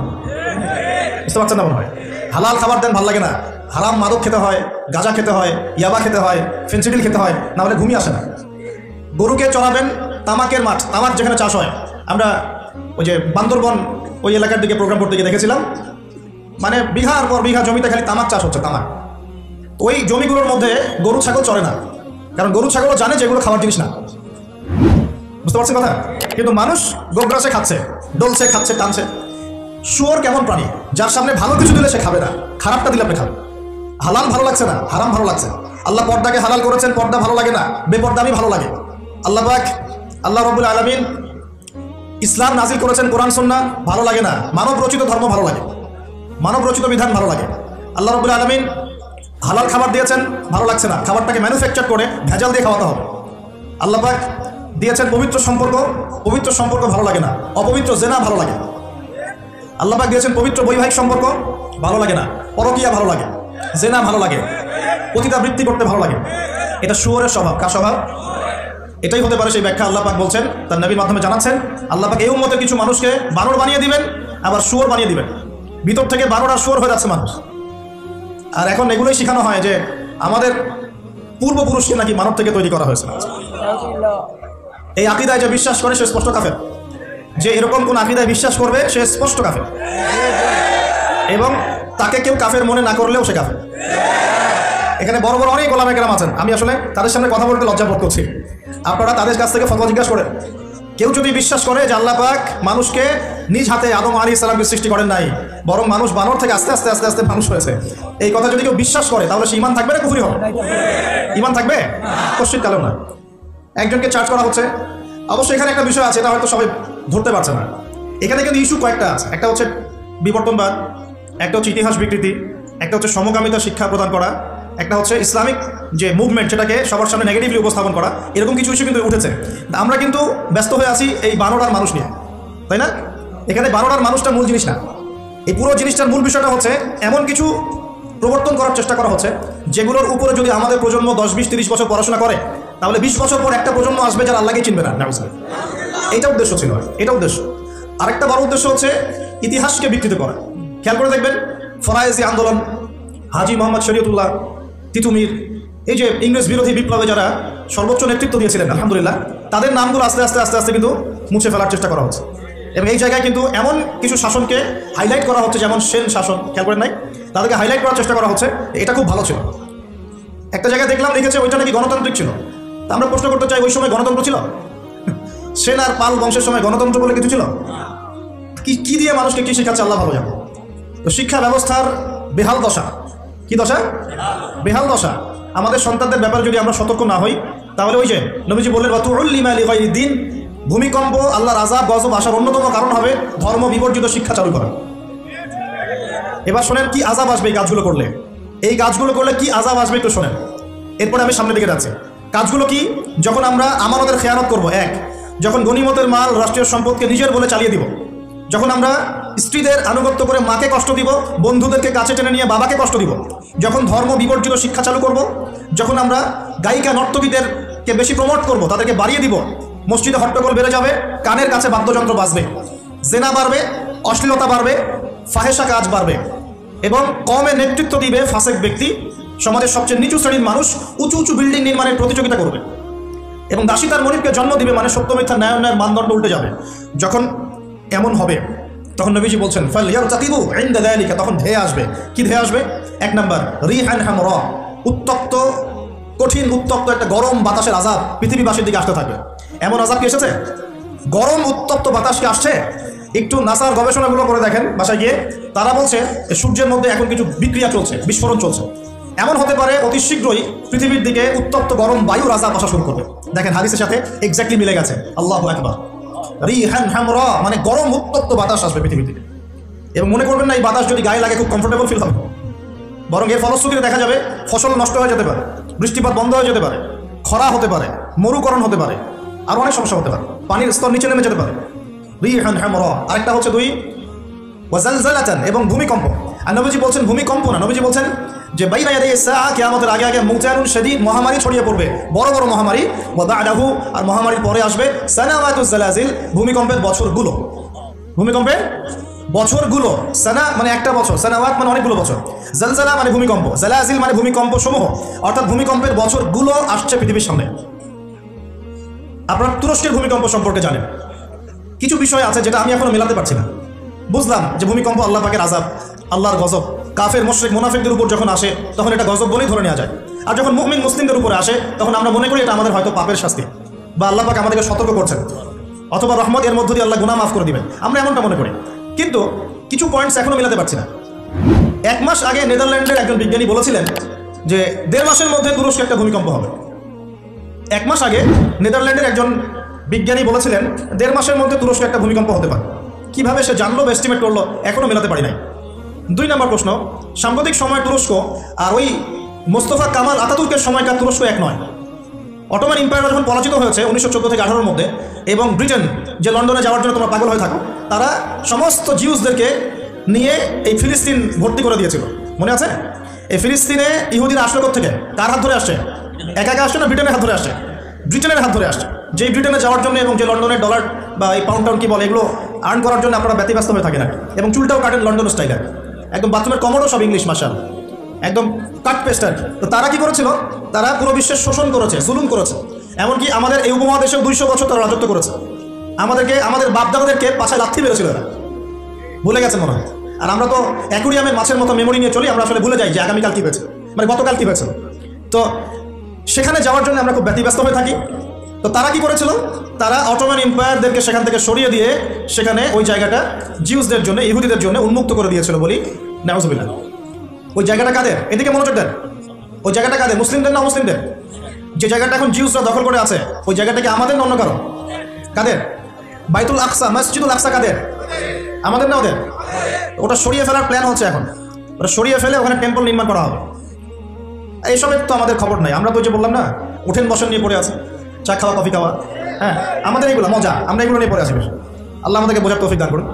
বুঝতে পারছেন না মনে হয়? হালাল খাবার দেন ভালো লাগে না, হারাম মাদক খেতে হয়, গাঁজা খেতে হয়, ইয়াবা খেতে হয়, ফেন্সিডিল খেতে হয়, না হলে ঘুমিয়ে আসে না। গরুকে চড়াবেন তামাকের মাঠ, তামাক যেখানে চাষ হয়। আমরা ওই যে বান্দরবন ওই এলাকার দিকে প্রোগ্রাম করতে গিয়ে দেখেছিলাম, মানে বিঘার পর বিঘা জমিতে খালি তামাক চাষ হচ্ছে, তামাক। ওই জমিগুলোর মধ্যে গরু ছাগল চড়ে না, কারণ গরু ছাগলও জানে যে এগুলো খাওয়ার জিনিস না। বুঝতে পারছেন কথা? কিন্তু মানুষ গোগ্রাসে খাচ্ছে, ডলছে, খাচ্ছে, টানছে। শুয়োর কেমন প্রাণী? যার সামনে ভালো কিছু দিলে সে খাবে না, খারাপটা দিলে আপনি খাবে। হালাল ভালো লাগছে না, হারাম ভালো লাগছে। আল্লাহ পর্দাকে হালাল করেছেন, পর্দা ভালো লাগে না, বেপর্দামি ভালো লাগে। আল্লাহ পাক, আল্লাহ রাব্বুল আলামিন ইসলাম নাজিল করেছেন, কোরআন সুন্নাহ ভালো লাগে না, মানব রচিত ধর্ম ভালো লাগে, মানব রচিত বিধান ভালো লাগে। আল্লাহ রাব্বুল আলামিন হালাল খাবার দিয়েছেন, ভালো লাগছে না, খাবারটাকে ম্যানুফ্যাকচার করে ভেজাল দিয়ে খাওয়াতে হবে। আল্লাহ পাক দিয়েছেন পবিত্র সম্পর্ক, পবিত্র সম্পর্ক ভালো লাগে না, অপবিত্র জেনা ভালো লাগে। আল্লাহ পাক দিয়েছেন পবিত্র বৈবাহিক সম্পর্ক, ভালো লাগে না, পরকীয়া ভালো লাগে, জেনা ভালো লাগে, পতিতাবৃত্তি করতে ভালো লাগে। এটা শুয়োরের স্বভাব। কার স্বভাব? এটাই হতে পারে সেই ব্যাখ্যা আল্লাহ পাক বলছেন, তার নবীর মাধ্যমে জানাচ্ছেন। আল্লাহ পাক এই উম্মতের কিছু মানুষকে বানর বানিয়ে দিবেন, আবার শুয়োর বানিয়ে দিবেন। ভিতর থেকে বানর আর শুয়োর হয়ে যাচ্ছে মানুষ। আর এখন এগুলোই শেখানো হয় যে আমাদের পূর্বপুরুষকে নাকি মানব থেকে তৈরি করা হয়েছে। এই আকীদায় যে বিশ্বাস করে সে স্পষ্ট কাফের। যে এরকম কোন আকীদায় বিশ্বাস করবে সে স্পষ্ট কাফের, এবং তাকে কেউ কাফের মনে না করলেও সে কাফের। এখানে বড় বড় অনেক ওলামা কেরাম আছেন, আমি আসলে তাদের সামনে কথা বলতে লজ্জা বোধ করছি। আপনারা তাদের কাছ থেকে ফতোয়া জিজ্ঞাসা করেন। কেউ যদি বিশ্বাস করে যে আল্লাহ পাক মানুষকে নিজ হাতে আদম আলাইহিস সালামকে সৃষ্টি করেন নাই, বরং মানুষ বানর থেকে আস্তে আস্তে আস্তে আস্তে মানুষ হয়েছে, এই কথা যদি কেউ বিশ্বাস করে তাহলে সে ঈমান থাকবে না কুফরি হবে? ঈমান থাকবে? কশিত কালেও না। একজনকে চার্জ করা হচ্ছে। অবশ্যই এখানে একটা বিষয় আছে, এটা হয়তো সবাই ধরতে পারছে না। এখানে কিন্তু ইস্যু কয়েকটা আছে। একটা হচ্ছে বিবর্তনবাদ, একটা হচ্ছে ইতিহাস বিকৃতি, একটা হচ্ছে সমকামিতা শিক্ষা প্রদান করা, একটা হচ্ছে ইসলামিক যে মুভমেন্ট সেটাকে সবার সামনে নেগেটিভলি উপস্থাপন করা। এরকম কিছু ইস্যু কিন্তু উঠেছে। আমরা কিন্তু ব্যস্ত হয়ে আছি এই বানর আর মানুষ নিয়ে, তাই না? এখানে বানর আর মানুষটা মূল জিনিস না। এই পুরো জিনিসটার মূল বিষয়টা হচ্ছে এমন কিছু প্রবর্তন করার চেষ্টা করা হচ্ছে যেগুলোর উপরে যদি আমাদের প্রজন্ম 10, 20, 30 বছর পড়াশোনা করে তাহলে 20 বছর পর একটা প্রজন্ম আসবে যারা আল্লাহকে চিনবে না। এইটা উদ্দেশ্য ছিল, এটা উদ্দেশ্য। আরেকটা বড় উদ্দেশ্য হচ্ছে ইতিহাসকে বিকৃত করা। খেয়াল করে দেখবেন ফরায়েজি আন্দোলন, হাজী মোহাম্মদ শরীয়তুল্লাহ তিতুমির, এই যে ইংরেজ বিরোধী বিপ্লবে যারা সর্বোচ্চ নেতৃত্ব দিয়েছিলেন আলহামদুলিল্লাহ, তাদের নামগুলো আস্তে আস্তে আস্তে আস্তে কিন্তু মুছে ফেলার চেষ্টা করা হচ্ছে। এবং এই জায়গায় কিন্তু এমন কিছু শাসনকে হাইলাইট করা হচ্ছে, যেমন সেন শাসন, খেয়াল করেন নাই? তাদেরকে হাইলাইট করার চেষ্টা করা হচ্ছে, এটা খুব ভালো ছিল। একটা জায়গায় দেখলাম লিখেছে ওইটা নাকি গণতান্ত্রিক ছিল। তা আমরা প্রশ্ন করতে চাই, ওই সময় গণতন্ত্র ছিল? সেন আর পাল বংশের সময় গণতন্ত্র বলে কিছু ছিল? কি দিয়ে মানুষকে কি শেখাচ্ছে আল্লাহ ভালো জানে। তো শিক্ষা ব্যবস্থার বেহাল দশা। কি দশা? বেহাল দশা। আমাদের সন্তানদের ব্যাপারে যদি আমরা সতর্ক না হই তাহলে ওই যে নবীজি বললেন ওয়াতুল্লিমা লিগাইরিদ্দিন, ভূমিকম্প, আল্লাহর আযাব গজব আসার অন্যতম কারণ হবে ধর্ম বিবর্জিত শিক্ষা চালু করা। এবার শোনেন কি আযাব আসবে এই কাজগুলো করলে। এই কাজগুলো করলে কি আযাব আসবে একটু শোনেন, এরপরে আমি সামনের দিকে যাচ্ছি। কাজগুলো কি? যখন আমরা আমানতের খেয়ানত করব, এক, যখন গনিমতের মাল রাষ্ট্রীয় সম্পদকে নিজের বলে চালিয়ে দিব, যখন আমরা স্ত্রীদের আনুগত্য করে মাকে কষ্ট দিব, বন্ধুদেরকে কাছে টেনে নিয়ে বাবাকে কষ্ট দিব, যখন ধর্ম বিবর্জিত শিক্ষা চালু করব, যখন আমরা গায়িকা নর্তকীদেরকে বেশি প্রমোট করব, তাদেরকে বাড়িয়ে দিব, মসজিদে হট্টগোল বেড়ে যাবে, কানের কাছে বাদ্যযন্ত্র বাজবে, জেনা বাড়বে, অশ্লীলতা বাড়বে, ফাহেসা কাজ বাড়বে, এবং কমে নেতৃত্ব দিবে ফাসেক ব্যক্তি, সমাজের সবচেয়ে নিচু শ্রেণীর মানুষ উঁচু উঁচু বিল্ডিং নির্মাণের প্রতিযোগিতা করবে, এবং দাসী তার মনিবকে জন্ম দিবে, মানে সত্য মিথ্যা ন্যায় অন্যায়ের মানদণ্ড উল্টে যাবে। যখন এমন হবে তখন নবীজি বলছেন ফালইয়ারতাকিবু ইনদা যালিকা, তখন ধেয়ে আসবে। কি ধেয়ে আসবে? এক নাম্বার রিহান হামরা, উত্তপ্ত, কঠিন উত্তপ্ত একটা গরম বাতাসের আযাব পৃথিবীবাসীর দিকে আসতে থাকবে। এমন আযাব কি এসেছে? গরম উত্তপ্ত বাতাস কি আসছে? একটু নাসার গবেষণাগুলো করে দেখেন বাসায় গিয়ে। তারা বলছে সূর্যের মধ্যে এখন কিছু বিক্রিয়া চলছে, বিস্ফোরণ চলছে। এমন হতে পারে অতি শীঘ্রই পৃথিবীর দিকে উত্তপ্ত গরম বায়ুর আযাব আসা শুরু করবে। দেখেন হাদিসের সাথে এক্স্যাক্টলি মিলে গেছে। আল্লাহু আকবার। রিহান হামরা মানে গরম উত্তপ্ত বাতাস আসবে পৃথিবী থেকে। এবং মনে করবেন না এই বাতাস যদি গায়ে লাগে খুব কমফোর্টেবল ফিল হবে, বরং এর ফলশ্রুতিতে দেখা যাবে ফসল নষ্ট হয়ে যেতে পারে, বৃষ্টিপাত বন্ধ হয়ে যেতে পারে, খরা হতে পারে, মরুকরণ হতে পারে, আর অনেক সমস্যা হতে পারে, পানির স্তর নিচে নেমে যেতে পারে। রিহান হামরা। আরেকটা হচ্ছে 2 ওয়াজালজালাতান, এবং ভূমিকম্প। আর নবীজি বলছেন ভূমিকম্প না, নবীজি বলছেন যে বাইনা ইয়াদাইস সাআ, কিয়ামতের আগে আগে মুতানুন শাদীদ, মহামারী ছড়িয়ে পড়বে, বড় বড় মহামারী। ওয়া বা'দাহু, আর মহামারীর পরে আসবে সানাওয়াতুজ জালাজিল, ভূমিকম্পের বছরগুলো। ভূমিকম্পের বছরগুলো, সানা মানে একটা বছর, সানাওয়াত মানে অনেকগুলো বছর, জালজালা মানে ভূমিকম্প, জালাজিল মানে ভূমিকম্প সমূহ, অর্থাৎ ভূমিকম্পের বছরগুলো আসছে পৃথিবীর সামনে। আপনারা তুরস্কের ভূমিকম্প সম্পর্কে জানেন। কিছু বিষয় আছে যেটা আমি এখনো মেলাতে পারছি না। বুঝলাম যে ভূমিকম্প আল্লাহ পাকের আযাব, আল্লাহর গজব। কাফের মুশরিক মুনাফিকদের উপর যখন আসে তখন এটা গজব বলেই ধরে নেওয়া যায়। আর যখন মুমিন মুসলিমদের উপরে আসে তখন আমরা মনে করি এটা আমাদের হয়তো পাপের শাস্তি, বা আল্লাহ পাক আমাদেরকে সতর্ক করছেন, অথবা রহমত, এর মধ্য দিয়ে আল্লাহ গুনাহ মাফ করে দিবেন, আমরা এমনটা মনে করি। কিন্তু কিছু পয়েন্টস এখনো মেলাতে পারছি না। 1 মাস আগে নেদারল্যান্ডের একজন বিজ্ঞানী বলেছিলেন যে 1.5 মাসের মধ্যে তুরস্কে একটা ভূমিকম্প হবে। 1 মাস আগে নেদারল্যান্ডের একজন বিজ্ঞানী বলেছিলেন 1.5 মাসের মধ্যে তুরস্কে একটা ভূমিকম্প হতে পারে। কিভাবে সে জানলো বা এস্টিমেট করলো এখনো মেলাতে পারি নাই। 2 নম্বর প্রশ্ন, সাম্প্রতিক সময় তুরস্ক আর ওই মোস্তফা কামাল আতাতুর্কের সময়কার তুরস্ক এক নয়। অটোমান এম্পায়ার যখন পরাজিত হয়েছে 1914 থেকে 18-এর মধ্যে, এবং ব্রিটেন যে লন্ডনে যাওয়ার জন্য তোমরা পাগল হয়ে থাকো, তারা সমস্ত জিউসদেরকে নিয়ে এই ফিলিস্তিন ভর্তি করে দিয়েছিল, মনে আছে? এই ফিলিস্তিনে ইহুদিরা আসলো থেকে, কার হাত ধরে আসছে? একা একা আসছে না ব্রিটেনের হাত ধরে আসছে? ব্রিটেনের হাত ধরে আসছে। যেই ব্রিটেনে যাওয়ার জন্য এবং যে লন্ডনের ডলার বা এই পাউন্ড টাউন কি বলে এগুলো আর্ন করার জন্য আপনারা ব্যতিব্যস্ত হয়ে থাকেন আর, এবং চুলটাও কাটেন লন্ডন স্টাইলে, একদম বাথরুমের কমোডও সব ইংলিশ মাশাল, একদম কাট পেস্ট আর কি। তো তারা কি করেছিল? তারা পুরো বিশ্বের শোষণ করেছে, জুলুম করেছে। এমনকি আমাদের এই উপমহাদেশে 200 বছর তারা রাজত্ব করেছে। আমাদেরকে, আমাদের বাপদাদাদেরকে পাছায় লাথি মেরেছিল এরা, ভুলে গেছেন মনে হয়। আর আমরা তো অ্যাকুরিয়ামের মাছের মতো মেমোরি নিয়ে চলি, আমরা আসলে ভুলে যাই যে আগামীকাল কী হয়েছে, মানে গতকাল কী হয়েছিল। তো সেখানে যাওয়ার জন্য আমরা খুব ব্যতিব্যস্ত হয়ে থাকি। তো তারা কি করেছিল? তারা অটোমান এম্পায়ারদেরকে সেখান থেকে সরিয়ে দিয়ে সেখানে ওই জায়গাটা জিউসদের জন্য, ইহুদিদের জন্য উন্মুক্ত করে দিয়েছিল বলি, নাউজুবিল্লাহ। ওই জায়গাটা কাদের? এদিকে মনোযোগ দেন। ওই জায়গাটা কাদের? মুসলিমদের না মুসলিমদের? যে জায়গাটা এখন জিউসরা দখল করে আছে ওই জায়গাটা কি আমাদের না অন্য কারো? কাদের? বাইতুল আকসা, মসজিদুল আকসা কাদের? আমাদের না ওদের? ওটা সরিয়ে ফেলার প্ল্যান হচ্ছে এখন। ওটা সরিয়ে ফেলে ওখানে টেম্পল নির্মাণ করা হবে। এইসবের তো আমাদের খবর নাই। আমরা তো যে বললাম না, উঠেন বসেন নিয়ে পড়ে আছে, চা খাওয়া, কফি খাওয়া, হ্যাঁ আমাদের এইগুলো মজা, আমরা এগুলো নিয়ে পড়ে আসি। আল্লাহ আমাদেরকে বোঝার তৌফিক দান করুন।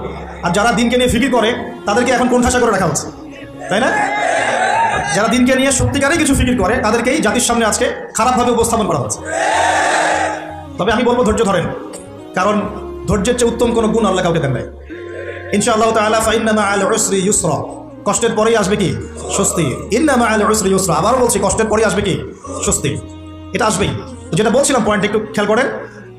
আর যারা দিনকে নিয়ে ফিকির করে তাদেরকে এখন কোণঠাসা করে রাখা হচ্ছে, তাই না? যারা দিনকে নিয়ে সত্যিকারেই কিছু ফিকির করে তাদেরকেই জাতির সামনে আজকে খারাপভাবে উপস্থাপন করা হচ্ছে। তবে আমি বলবো ধৈর্য ধরেন, কারণ ধৈর্যের চেয়ে উত্তম কোনো গুণ আল্লাহ কাউকে দেন নাই। ইনশাআল্লাহ তাআলা ফাইন্না মাআল উসরি ইউসরা, কষ্টের পরেই আসবে কি? স্বস্তি। ইন্না মাআল উসরি ইউসরা, আবারও বলছি কষ্টের পরেই আসবে কি? স্বস্তি। এটা আসবেই। যেটা বলছিলাম পয়েন্ট একটু খেয়াল করেন।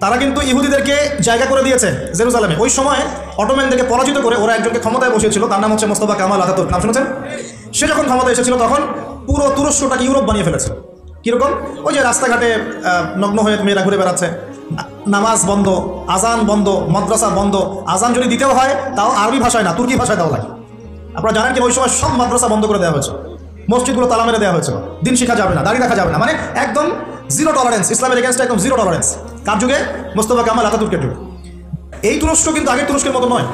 তারা কিন্তু ইহুদিদেরকে জায়গা করে দিয়েছে জেরুজালেমে। ওই সময় অটোম্যানদেরকে পরাজিত করে ওরা একজনকে ক্ষমতায় বসিয়েছিল, তার নাম হচ্ছে মোস্তফা কামাল আতাতুর্ক, নাম শুনেছেন? সে যখন ক্ষমতায় এসেছিল তখন পুরো তুরস্কটাকে ইউরোপ বানিয়ে ফেলেছে। কীরকম? ওই যে রাস্তাঘাটে নগ্ন হয়ে মেয়েরা ঘুরে বেড়াচ্ছে, নামাজ বন্ধ, আজান বন্ধ, মাদ্রাসা বন্ধ। আজান যদি দিতেও হয় তাও আরবি ভাষায় না, তুর্কি ভাষায় দেওয়া লাগে। আপনারা জানেন কি ওই সময় সব মাদ্রাসা বন্ধ করে দেওয়া হয়েছে, মসজিদগুলো তালা মেরে দেওয়া হয়েছিল। দিন শিখা যাবে না, দাঁড়িয়ে রাখা যাবে না, মানে একদম জিরো টলারেন্স, ইসলামের এগেনস্টে একদম জিরো টলারেন্স। কার যুগে? মোস্তফা কামাল আতাতুর্কের যুগে। এই তুরস্ক কিন্তু আগের তুরস্কের মতো নয়।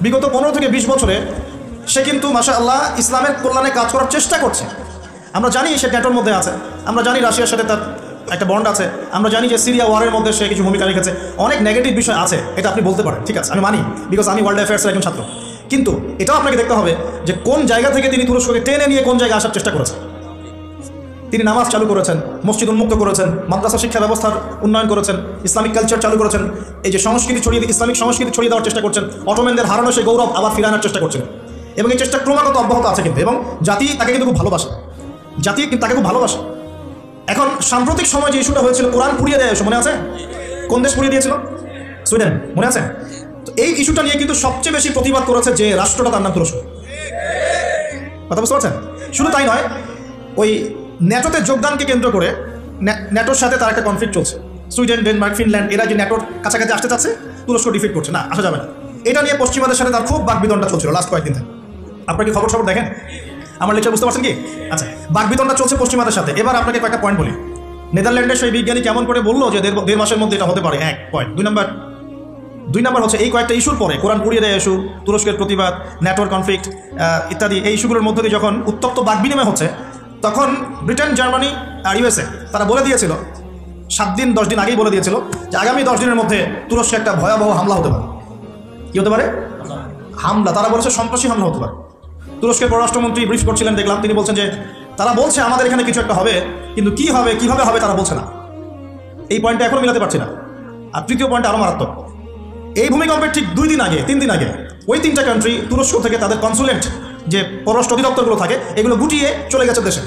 বিগত 15 থেকে 20 বছরে সে কিন্তু মাশাআল্লাহ ইসলামের কল্যাণে কাজ করার চেষ্টা করছে। আমরা জানি সে ন্যাটোর মধ্যে আছে, আমরা জানি রাশিয়ার সাথে তার একটা বন্ড আছে, আমরা জানি যে সিরিয়া ওয়ারের মধ্যে সে কিছু ভূমিকা রেখেছে। অনেক নেগেটিভ বিষয় আছে, এটা আপনি বলতে পারেন, ঠিক আছে, আমি মানি, বিকজ আমি ওয়ার্ল্ড অ্যাফেয়ার্সের একজন ছাত্র। কিন্তু এটাও আপনাকে দেখতে হবে যে কোন জায়গা থেকে তিনি তুরস্ককে টেনে নিয়ে কোন জায়গায় আসার চেষ্টা করেছেন। তিনি নামাজ চালু করেছেন, মসজিদ উন্মুক্ত করেছেন, মাদ্রাসা শিক্ষা ব্যবস্থার উন্নয়ন করেছেন, ইসলামিক কালচার চালু করেছেন, এই যে সংস্কৃতি ছড়িয়ে, ইসলামিক সংস্কৃতি ছড়িয়ে দেওয়ার চেষ্টা করছেন, অটোম্যানদের হারানো সেই গৌরব আবার ফিরে আনার চেষ্টা করছেন। এবং এই চেষ্টা ক্রমাগত অব্যাহত আছে কিন্তু, এবং জাতি তাকে কিন্তু খুব ভালোবাসে, জাতি কিন্তু তাকে খুব ভালোবাসে। এখন সাম্প্রতিক সময় যে ইস্যুটা হয়েছিল কোরআন পুড়িয়ে দেয়, মনে আছে? কোন দেশ পুড়িয়ে দিয়েছিল? সুইডেন, মনে আছে? তো এই ইস্যুটা নিয়ে কিন্তু সবচেয়ে বেশি প্রতিবাদ করেছে যে রাষ্ট্রটা, তার নাম তুরস্ক। কথা বুঝতে পারছেন? শুধু তাই নয়, ওই ন্যাটোতে যোগদানকে কেন্দ্র করে ন্যাটোর সাথে তার একটা কনফ্লিক্ট চলছে। সুইডেন, ডেনমার্ক, ফিনল্যান্ড এরা যে ন্যাটোর কাছাকাছি আসতে চাচ্ছে, তুরস্ক ডিফিট করছে না, আসা যাবে না। এটা নিয়ে পশ্চিমাদের সাথে তার খুব বাকবিতণ্ডা চলছিল লাস্ট কয়েকদিন থেকে। আপনার কি খবর দেখেন? আমার লেকচার বুঝতে পারছেন কি? আচ্ছা, বাকবিতণ্ডা চলছে পশ্চিমাদের সাথে। এবার আপনাকে কয়েকটা পয়েন্ট বলি। নেদারল্যান্ডের সেই বিজ্ঞানী কেমন করে বললো যে 1.5 মাসের মধ্যে এটা হতে পারে, এক পয়েন্ট। দুই নম্বর হচ্ছে এই কয়েকটা ইস্যুর পরে কোরআন পুড়িয়ে দেয় ইস্যু, তুরস্কের প্রতিবাদ, ন্যাটোর কনফ্লিক্ট ইত্যাদি, এই ইস্যুগুলোর মধ্যে দিয়ে যখন উত্তপ্ত বাকবিনিময় হচ্ছে, তখন ব্রিটেন, জার্মানি আর ইউএসএ তারা বলে দিয়েছিল 7-10 দিন আগেই বলে দিয়েছিল যে আগামী 10 দিনের মধ্যে তুরস্কে একটা ভয়াবহ হামলা হতে পারে। কী হতে পারে? হামলা। তারা বলেছে সন্ত্রাসী হামলা হতে পারে। তুরস্কের পররাষ্ট্রমন্ত্রী ব্রিফ করছিলেন, দেখলাম তিনি বলছেন যে তারা বলছে আমাদের এখানে কিছু একটা হবে, কিন্তু কী হবে, কীভাবে হবে তারা বলছে না। এই পয়েন্টটা এখনও মিলাতে পারছি না। আর তৃতীয় পয়েন্ট আরও মারাত্মক। এই ভূমিকম্পের ঠিক 2 দিন আগে, 3 দিন আগে ওই 3টা কান্ট্রি তুরস্ক থেকে তাদের কনসুলেন্ট যে পররাষ্ট্র অধিদপ্তরগুলো থাকে এগুলো গুটিয়ে চলে গেছে দেশে।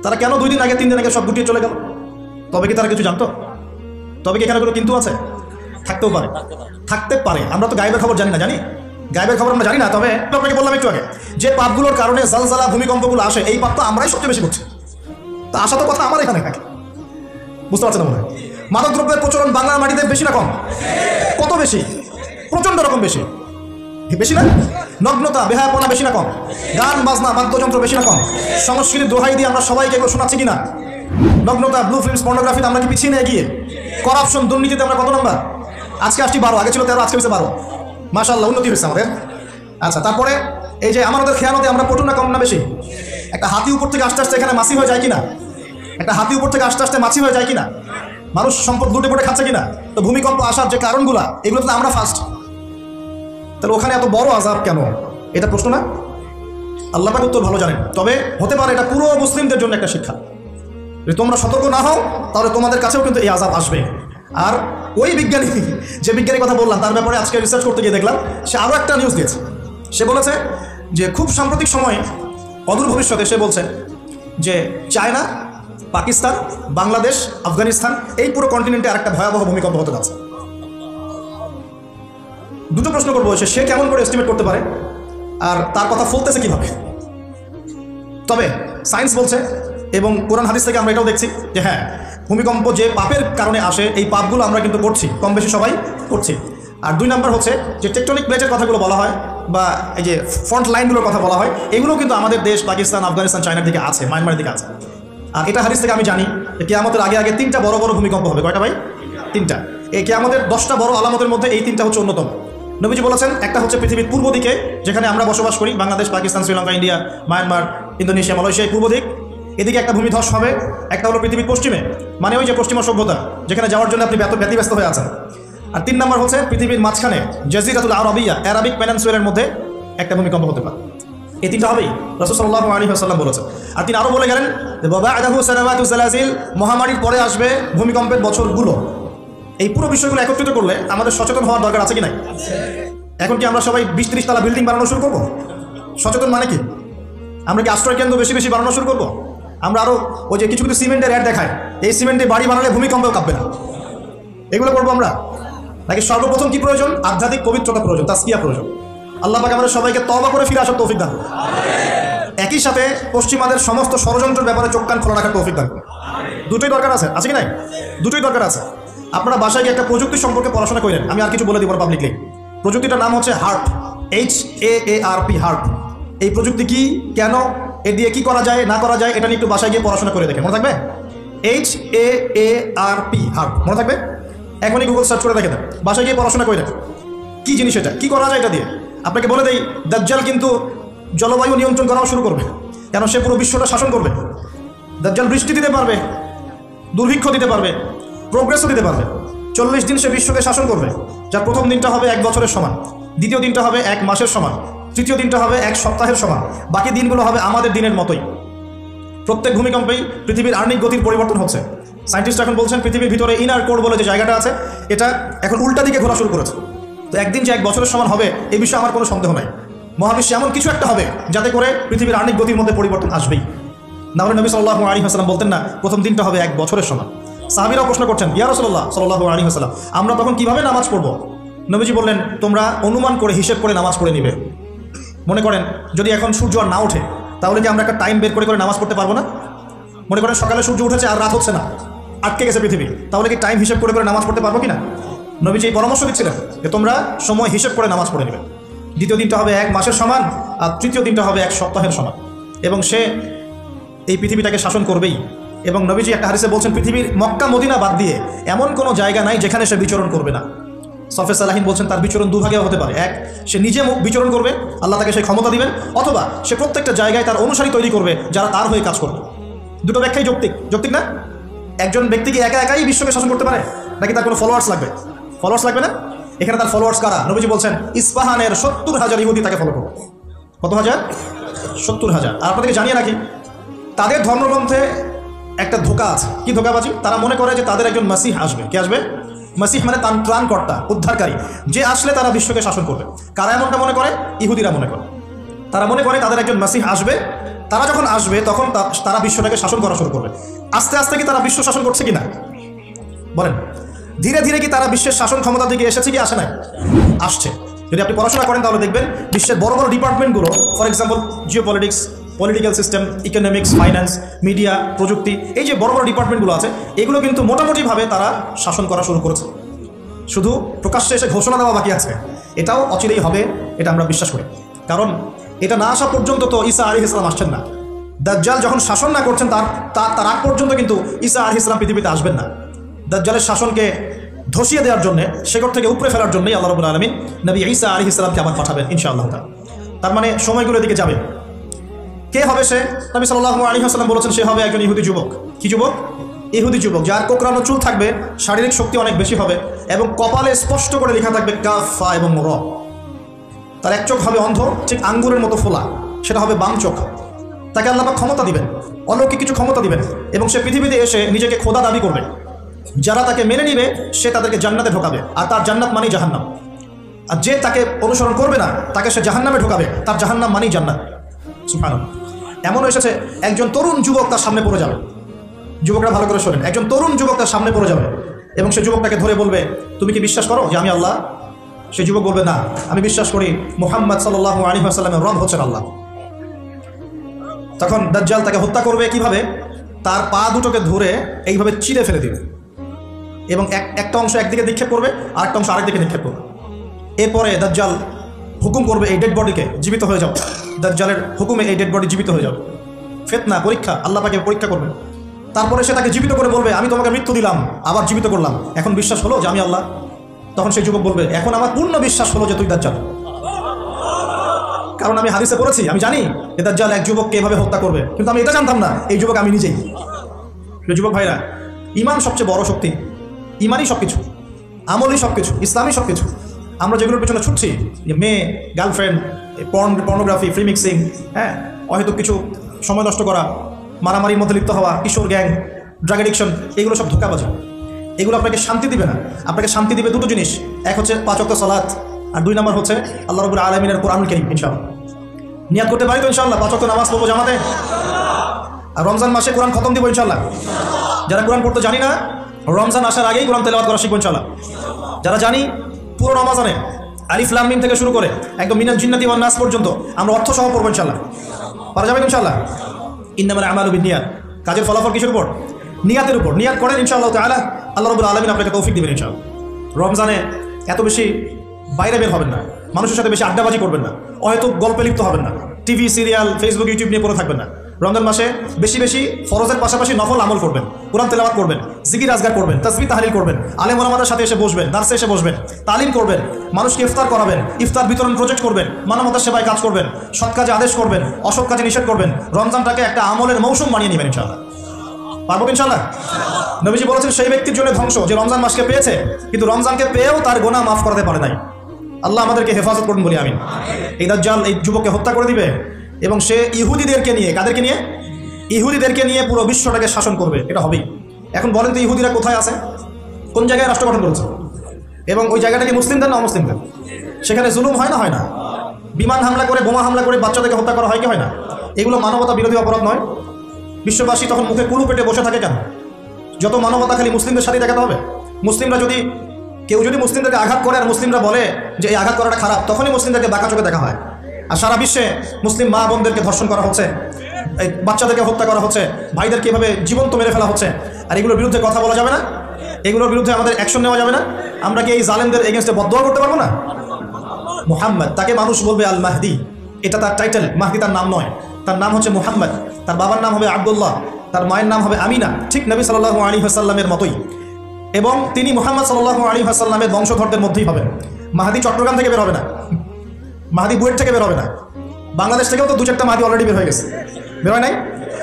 তারা কেন 2 দিন আগে 3 দিন আগে সব গুটিয়ে চলে গেল? তবে কি তারা কিছু জানতো? তবে কি এখানে কোনো কিন্তু আছে? থাকতেও পারে, থাকতে পারে। আমরা তো গায়েবের খবর জানি না, জানি গায়েবের খবর আমরা জানি না। তবে আপনাকে বললাম একটু আগে যে পাপগুলোর কারণে জালজালা ভূমিকম্পগুলো আসে, এই পাপ তো আমরাই সবচেয়ে বেশি করছি। তা আসা তো কথা আমার এখানে থাকে, বুঝতে পারছেন না মনে হয়? মাদকদ্রব্যের প্রচলন বাংলার মাটিতে বেশি না কম? কত বেশি? প্রচণ্ড রকম বেশি, বেশি না? নগ্নতা বেহায়াপনা বেশি না কম? গান বাজনা বাদ্যযন্ত্র বেশি না কম? সংস্কৃতির দোহাই দিয়ে আমরা সবাইকে এগুলো শোনাচ্ছি কিনা? নগ্নতা, ব্লু ফিল্মস, পর্নোগ্রাফিতে আমরা কি পিছিয়ে নিয়ে গিয়ে? করাপশন, দুর্নীতিতে আমরা কত নম্বর? আজকে আসছি 12, আগে ছিল 13, আজকে হয়েছে 12। মাশাআল্লাহ, উন্নতি হয়েছে আমাদের। আচ্ছা, তারপরে এই যে আমাদের খেয়ানতে আমরা পটু না কম না বেশি? একটা হাতি উপর থেকে আস্তে আস্তে এখানে মাছি হয়ে যায় কিনা? একটা হাতি উপর থেকে আস্তে আস্তে মাছি হয়ে যায় কিনা? মানুষ সম্পদ লুটে পড়ে খাচ্ছে কিনা? তো ভূমিকম্প আসার যে কারণগুলা, এগুলো তো আমরা ফার্স্ট। তাহলে ওখানে এত বড় আযাব কেন? এটা প্রশ্ন না? আল্লাহ পাক উত্তর ভালো জানেন। তবে হতে পারে এটা পুরো মুসলিমদের জন্য একটা শিক্ষা। যদি তোমরা সতর্ক না হও তাহলে তোমাদের কাছেও কিন্তু এই আযাব আসবে। আর ওই বিজ্ঞানী, যে বিজ্ঞানীর কথা বললাম, তার ব্যাপারে আজকে রিসার্চ করতে গিয়ে দেখলাম সে আরও একটা নিউজ দিয়েছে। সে বলেছে যে খুব সাম্প্রতিক সময়ে, অদূর ভবিষ্যতে, সে বলছে যে চায়না, পাকিস্তান, বাংলাদেশ, আফগানিস্তান, এই পুরো কন্টিনেন্টে আরেকটা ভয়াবহ ভূমিকম্প হতে যাচ্ছে। দুটো প্রশ্ন করবো, সে কেমন করে এস্টিমেট করতে পারে আর তার কথা ফলতেছে কিভাবে? তবে সায়েন্স বলছে এবং কোরআন হাদিস থেকে আমরা এটাও দেখছি যে হ্যাঁ, ভূমিকম্প যে পাপের কারণে আসে, এই পাপগুলো আমরা কিন্তু করছি, কম বেশি সবাই করছি। আর 2 নাম্বার হচ্ছে যে টেকটনিক প্লেটের কথাগুলো বলা হয় বা এই যে ফ্রন্ট লাইনগুলোর কথা বলা হয়, এগুলো কিন্তু আমাদের দেশ পাকিস্তান, আফগানিস্তান, চায়নার দিকে আছে, মায়ানমারের দিকে আছে। আর এটা হাদিস থেকে আমি জানি যে কিয়ামতের আগে আগে 3টা বড় বড় ভূমিকম্প হবে। কয়টা ভাই? 3টা। এই কিয়ামতের 10টা বড় আলামতের মধ্যে এই 3টা হচ্ছে অন্যতম। নবীজি বলেছেন একটা হচ্ছে পৃথিবীর পূর্ব দিকে, যেখানে আমরা বসবাস করি, Bangladesh, Pakistan, Sri Lanka, India, Myanmar, Indonesia, Malaysia, পূর্ব দিক, এদিকে একটা ভূমিধস হবে। একটা হলো পৃথিবীর পশ্চিমে, মানে ওই যে পশ্চিমা সভ্যতা, যেখানে যাওয়ার জন্য আপনি ব্যতিব্যস্ত হয়ে আছেন। আর 3 নাম্বার হচ্ছে পৃথিবীর মাঝখানে জাজিরাতুল আরবিয়া, আরবিক পেনিনসুলার মধ্যে একটা ভূমিকম্প হতে পারে। এই 3টা হবেই, রাসূল সাল্লাল্লাহু আলাইহি ওয়াসাল্লাম বলেছেন। আর তিনি আরও বলে গেলেন যে বা'দাহু সানাওয়াতু জালাজিল, মহামারীর পরে আসবে ভূমিকম্পের বছরগুলো। এই পুরো বিষয়গুলো একত্রিত করলে আমাদের সচেতন হওয়ার দরকার আছে কি নাই? এখন কি আমরা সবাই 20-30 তলা বিল্ডিং বানানো শুরু করবো? সচেতন মানে কি? আমরা কি আশ্রয় কেন্দ্র বেশি বেশি বানানো শুরু করবো? আমরা আরও ওই যে কিছু কিছু সিমেন্টের অ্যাড দেখায়, এই সিমেন্টে বাড়ি বানালে ভূমিকম্পেও কাঁপবে না, এগুলো করবো আমরা? নাকি সর্বপ্রথম কি প্রয়োজন? আধ্যাত্মিক পবিত্রতা প্রয়োজন, তাসকিয়া প্রয়োজন। আল্লাহ পাক আমাদের সবাইকে তওবা করে ফিরে আসার তৌফিক দান করুন। একই সাথে পশ্চিমাদের সমস্ত ষড়যন্ত্রের ব্যাপারে চোখ কান খোলা রাখার তৌফিক দান করুন। দুটোই দরকার আছে, আছে কি নাই? দুটোই দরকার আছে। আপনারা বাসায় গিয়ে একটা প্রযুক্তি সম্পর্কে পড়াশোনা করেন, আমি আর কিছু বলে দিব পাবলিকলি। প্রযুক্তিটার নাম হচ্ছে HAARP, HAARP, HAARP। এই প্রযুক্তি কি, কেন, এ দিয়ে কি করা যায় না করা যায়, এটা নিয়ে একটু বাসায় গিয়ে পড়াশোনা করে দেখেন, মনে থাকবে? HAARP, HAARP, মনে থাকবে? এখনই গুগল সার্চ করে দেখে দেন, বাসায় গিয়ে পড়াশোনা করে দেখেন কী জিনিস এটা, কী করা যায় এটা দিয়ে। আপনাকে বলে দেই, দাজ্জাল কিন্তু জলবায়ু নিয়ন্ত্রণ করাও শুরু করবে, কেন সে পুরো বিশ্বটা শাসন করবে। দাজ্জাল বৃষ্টি দিতে পারবে, দুর্ভিক্ষ দিতে পারবে, প্রোগ্রেসও দিতে পারবে। 40 দিন সে বিশ্বকে শাসন করবে, যার প্রথম দিনটা হবে 1 বছরের সমান, দ্বিতীয় দিনটা হবে 1 মাসের সমান, তৃতীয় দিনটা হবে 1 সপ্তাহের সমান, বাকি দিনগুলো হবে আমাদের দিনের মতোই। প্রত্যেক ভূমিকম্পেই পৃথিবীর আর্নিক গতির পরিবর্তন হচ্ছে। সায়েন্টিস্ট এখন বলছেন পৃথিবীর ভিতরে ইনার কোর বলে যে জায়গাটা আছে, এটা এখন উল্টা দিকে ঘোরা শুরু করেছে। তো একদিন যে 1 বছরের সমান হবে, এই বিষয়ে আমার কোনো সন্দেহ নাই। মহাবিশ্বে এমন কিছু একটা হবে যাতে করে পৃথিবীর আর্নিক গতির মধ্যে পরিবর্তন আসবেই। না হলে নবী সাল্লাল্লাহু আলাইহি ওয়াসাল্লাম বলতেন না প্রথম দিনটা হবে 1 বছরের সমান? সাহাবীরাও প্রশ্ন করছেন, ইয়া রাসূলুল্লাহ সাল্লাল্লাহু আলাইহি ওয়াসাল্লাম, আমরা তখন কিভাবে নামাজ পড়বো? নবীজি বললেন, তোমরা অনুমান করে হিসেব করে নামাজ পড়ে নিবে। মনে করেন যদি এখন সূর্য আর না ওঠে, তাহলে কি আমরা একটা টাইম বের করে নামাজ পড়তে পারবো না? মনে করেন সকালে সূর্য উঠেছে আর রাত হচ্ছে না, আটকে গেছে পৃথিবী, তাহলে কি টাইম হিসেব করে নামাজ পড়তে পারবো কি না? নবীজি এই পরামর্শ দিচ্ছিলেন যে তোমরা সময় হিসেব করে নামাজ পড়ে নেবে। দ্বিতীয় দিনটা হবে 1 মাসের সমান, আর তৃতীয় দিনটা হবে 1 সপ্তাহের সমান, এবং সে এই পৃথিবীটাকে শাসন করবেই। এবং নবীজি একটা হাদিসে বলছেন, পৃথিবীর মক্কা মদিনা বাদ দিয়ে এমন কোনো জায়গা নাই যেখানে সে বিচরণ করবে না। সফে সালাহিন বলছেন তার বিচরণ 2 ভাগে হতে পারে। 1, সে নিজে বিচরণ করবে, আল্লাহ তাকে সেই ক্ষমতা দিবেন, অথবা সে প্রত্যেকটা জায়গায় তার অনুসারী তৈরি করবে যারা তার হয়ে কাজ করবে। দুটো ব্যাখ্যাই যৌক্তিক, যৌক্তিক না? একজন ব্যক্তি কি একা একাই বিশ্বকে শাসন করতে পারে, নাকি তার কোনো ফলোয়ার্স লাগবে? ফলোয়ার্স লাগবে না? এখানে তার ফলোয়ার্স কারা? নবীজি বলছেন ইস্পাহানের 70,000 ইহুদি তাকে ফলো করবে। কত হাজার? 70,000। আর আপনাদেরকে জানিয়ে রাখি, তাদের ধর্মগ্রন্থে একটা ধোঁকা আছে। কি ধোঁকাবাজি? তারা মনে করে যে তাদের একজন মাসিহ আসবে। কে আসবে? মাসিহ মানে ত্রাণকর্তা, উদ্ধারকারী, যে আসলে তারা বিশ্বকে শাসন করবে। কারা এমনটা মনে করে? ইহুদিরা মনে করে। তারা মনে করে তাদের একজন মাসিহ আসবে, তারা যখন আসবে তখন তারা বিশ্বটাকে শাসন করা শুরু করবে। আস্তে আস্তে কি তারা বিশ্ব শাসন করছে কিনা বলেন? ধীরে ধীরে কি তারা বিশ্বের শাসন ক্ষমতার দিকে এসেছে কি আসে নাই? আসছে। যদি আপনি পড়াশোনা করেন তাহলে দেখবেন বিশ্বের বড় বড় ডিপার্টমেন্টগুলো, for example geopolitics, political system, economics, finance, media, প্রযুক্তি, এই যে বড় বড় ডিপার্টমেন্টগুলো আছে এগুলো কিন্তু মোটামুটিভাবে তারা শাসন করা শুরু করেছে। শুধু প্রকাশ্যে এসে ঘোষণা দেওয়া বাকি আছে। এটাও অচিরেই হবে, এটা আমরা বিশ্বাস করি। কারণ এটা না আসা পর্যন্ত তো ঈসা আলাইহিস সালাম আসছেন না। দাজ্জাল যখন শাসন না করছেন তার আগ পর্যন্ত কিন্তু ঈসা আলাইহিস সালাম পৃথিবীতে আসবেন না। দাজ্জালের শাসনকে ধসিয়ে দেওয়ার জন্য, শেকড় থেকে উপরে ফেলার জন্যই আল্লাহ রাব্বুল আলামিন নবী ঈসা আলাইহিস সালামকে আবার পাঠাবেন ইনশাআল্লাহ তাআলা। তার মানে সময়গুলো দিকে যাবে। কে হবে সে? নবী সাল্লাল্লাহু আলাইহি ওয়াসাল্লাম বলেছেন সে হবে একজন ইহুদি যুবক। কি যুবক? ইহুদি যুবক, যার কোকড়ানো চুল থাকবে, শারীরিক শক্তি অনেক বেশি হবে এবং কপালে স্পষ্ট করে লেখা থাকবে কাফ ফা এবং র। তার এক চোখ হবে অন্ধ, ঠিক আঙ্গুরের মতো ফোলা, সেটা হবে বাম চোখ। তাকে আল্লাহ পাক ক্ষমতা দিবেন, অলৌকিক কিছু ক্ষমতা দিবেন এবং সে পৃথিবীতে এসে নিজেকে খোদা দাবি করবে। যারা তাকে মেনে নিবে সে তাদেরকে জান্নাতে ঢোকাবে, আর তার জান্নাত মানেই জাহান্নাম। আর যে তাকে অনুসরণ করবে না তাকে সে জাহান্নামে ঢোকাবে, তার জাহান্নাম মানেই জান্নাত। সুবহানাল্লাহ। এমন এসেছে একজন তরুণ যুবক তার সামনে পড়ে যাবে। যুবকরা ভালো করে শোনেন, একজন তরুণ যুবক তার সামনে পড়ে যাবে এবং সে যুবকটাকে ধরে বলবে, তুমি কি বিশ্বাস করো যে আমি আল্লাহ? সে যুবক বলবে, না, আমি বিশ্বাস করি মুহাম্মদ সাল্লাল্লাহু আলাইহি ওয়াসাল্লামের রব হচ্ছেন আল্লাহ। তখন দাজ্জাল তাকে হত্যা করবে কিভাবে? তার পা দুটোকে ধরে এইভাবে চিড়ে ফেলে দিবে এবং একটা অংশ একদিকে নিক্ষেপ করবে আর একটা অংশ আরেকদিকে নিক্ষেপ করবে। এরপরে দাজ্জাল হুকুম করবে এই ডেড বডিকে জীবিত হয়ে যাও। দাজ্জালের হুকুমে এই ডেড বডি জীবিত হয়ে যাবে। ফিতনা, পরীক্ষা, আল্লাহ পাকে পরীক্ষা করবে। তারপরে সে তাকে জীবিত করে বলবে, আমি তোমাকে মৃত্যু দিলাম, আবার জীবিত করলাম, এখন বিশ্বাস হলো যে আমি আল্লাহ? তখন সেই যুবক বলবে, এখন আমার পূর্ণ বিশ্বাস হলো যে তুই দাজ্জাল। কারণ আমি হাদিসে পড়েছি, আমি জানি যে দাজ্জাল এক যুবককে এভাবে হত্যা করবে, কিন্তু আমি এটা জানতাম না এই যুবক আমি নিজেই। যুবক ভাইরা, ইমান সবচেয়ে বড় শক্তি। ইমানই সব কিছু, আমলই সব কিছু, ইসলামই সব কিছু। আমরা যেগুলোর পেছনে ছুটছি, যে মেয়ে, গার্লফ্রেন্ড, পর্নোগ্রাফি, ফ্রি মিক্সিং, হ্যাঁ, অহেতুক কিছু সময় নষ্ট করা, মারামারির মধ্যে লিপ্ত হওয়া, কিশোর গ্যাং, ড্রাগ এডিকশন, এগুলো সব ধোঁকাবাজি। এগুলো আপনাকে শান্তি দিবে না। আপনাকে শান্তি দিবে দুটো জিনিস, এক হচ্ছে 5 ওয়াক্ত সালাত, আর 2 নম্বর হচ্ছে আল্লাহ রাব্বুল আলামিনের কোরআনুল কারীম। ইনশাআল্লাহ নিয়াত করতে পারি তো ইনশাআল্লাহ 5 ওয়াক্ত নামাজ পড়বো জামাতে, আর রমজান মাসে কোরআন খতম দিব ইনশাআল্লাহ। যারা কোরআন পড়তে জানি না, রমজান আসার আগেই কোরআন তেলাওয়াত করা শিখবো ইনশাআল্লাহ। যারা জানি, পুরো রমজানে আলিফ লাম মিম থেকে শুরু করে একদম মিনাল জিন্নাতি ওয়ান নাস পর্যন্ত আমরা অর্থ সহ পড়বো ইনশাআল্লাহ। পারা যাবে ইনশাআল্লাহ। ইন্নামাল আমালু বিন্নিয়াত, কাজের ফলাফল কিসের উপর? নিয়াতের উপর। নিয়াত করেন ইনশাআল্লাহ তাআলা, আল্লাহ রাব্বুল আলামিন আপনাকে তৌফিক দিবেন ইনশাআল্লাহ। রমজানে এত বেশি বাইরে বের হবেন না, মানুষের সাথে বেশি আড্ডাবাজি করবেন না, অহেতুক গল্পে লিপ্ত হবেন না, টিভি সিরিয়াল, ফেসবুক, ইউটিউব নিয়ে পড়ে থাকবেন না। রমজান মাসে বেশি বেশি ফরজের পাশাপাশি নফল আমল করবেন, কোরআন তেলাওয়াত করবেন, জিকির আজগার করবেন, তাসবিহ তাহলিল করবেন, আলেম ওলামাদের সাথে এসে বসবেন, দার্সে এসে বসবেন, তালিম করবেন, মানুষকে ইফতার করাবেন, ইফতার বিতরণ প্রজেক্ট করবেন, মানবতার সেবায় কাজ করবেন, সৎ কাজে আদেশ করবেন, অসৎ কাজে নিষেধ করবেন। রমজানটাকে একটা আমলের মৌসুম বানিয়ে নেবেন ইনশাআল্লাহ। পারবো ইনশাআল্লাহ। নবীজি বলেছেন সেই ব্যক্তির জন্য ধ্বংস যে রমজান মাসকে পেয়েছে কিন্তু রমজানকে পেয়েও তার গুনাহ মাফ করাতে পারে নাই। আল্লাহ আমাদেরকে হেফাজত করুন বলি আমিন। এই দাজ্জাল এই যুবককে হত্যা করে দিবে এবং সে ইহুদিদেরকে নিয়ে, কাদেরকে নিয়ে? ইহুদিদেরকে নিয়ে পুরো বিশ্বটাকে শাসন করবে। এটা হবেই। এখন বলেন তো ইহুদিরা কোথায় আছে? কোন জায়গায় রাষ্ট্র গঠন করেছে? এবং ওই জায়গাটা কি মুসলিমদের না অমুসলিমদের? সেখানে জুলুম হয় না, হয় না? বিমান হামলা করে, বোমা হামলা করে বাচ্চাদেরকে হত্যা করা হয় কি হয় না? এগুলো মানবতা বিরোধী অপরাধ নয়? বিশ্ববাসী তখন মুখে কুলু পেটে বসে থাকে কেন? যত মানবতা খালি মুসলিমদের সাথে দেখাতে হবে। মুসলিমরা যদি, কেউ যদি মুসলিমদেরকে আঘাত করে আর মুসলিমরা বলে যে এই আঘাত করাটা খারাপ, তখনই মুসলিমদেরকে বাঁকা চোখে দেখা হয়। আর সারা বিশ্বে মুসলিম মা বোনদেরকে ধর্ষণ করা হচ্ছে, এই বাচ্চাদেরকে হত্যা করা হচ্ছে, ভাইদেরকে এভাবে জীবন্ত মেরে ফেলা হচ্ছে। আর এগুলোর বিরুদ্ধে কথা বলা যাবে না? এগুলোর বিরুদ্ধে আমাদের অ্যাকশন নেওয়া যাবে না? আমরা কি এই জালেমদের এগেনস্টে বদদোয়া করতে পারবো না? মুহাম্মদ, তাকে মানুষ বলবে আল মাহদি, এটা তার টাইটেল। মাহদি তার নাম নয়, তার নাম হচ্ছে মুহাম্মদ। তার বাবার নাম হবে আব্দুল্লাহ, তার মায়ের নাম হবে আমিনা, ঠিক নবী সাল্লাল্লাহু আলাইহি ওয়াসাল্লামের মতোই। এবং তিনি মুহাম্মদ সাল্লাল্লাহু আলাইহি ওয়াসাল্লামের বংশধরদের মধ্যেই হবেন। মাহদি চট্টগ্রাম থেকে বের হবে না, মাহদি বুয়েট থেকে বের হবে না, বাংলাদেশ থেকেও তো 2-4টা মাহদি অলরেডি বের হয়ে গেছে, বের হয় নাই?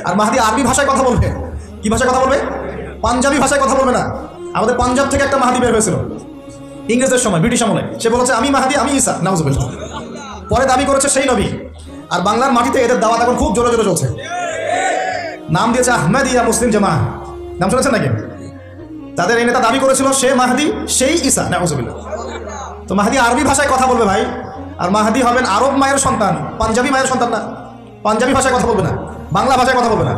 আর মাহদি আরবি ভাষায় কথা বলবে। কি ভাষায় কথা বলবে? পাঞ্জাবি ভাষায় কথা বলবে না। আমাদের পাঞ্জাব থেকে একটা মাহদি বের হয়েছিল ইংরেজদের সময়, ব্রিটিশ আমলে। সে বলেছে আমি মাহদি, আমি ঈসা, নাউজুবিল্লাহ। পরে দাবি করেছে সেই নবী। আর বাংলার মাটিতে এদের দাওয়াত এখন খুব জোরে জোরে চলছে। নাম দিয়েছে আহমেদিয়া মুসলিম জামাত। নাম শুনেছেন নাকি? তাদের এই নেতা দাবি করেছিল সে মাহদি, সেই ঈসা, নাউজুবিল্লাহ। তো মাহদি আরবি ভাষায় কথা বলবে ভাই, আর মাহদি হবেন আরব মায়ের সন্তান, পাঞ্জাবি মায়ের সন্তান না। পাঞ্জাবি ভাষায় কথা বলবে না, বাংলা ভাষায় কথা বলবে না।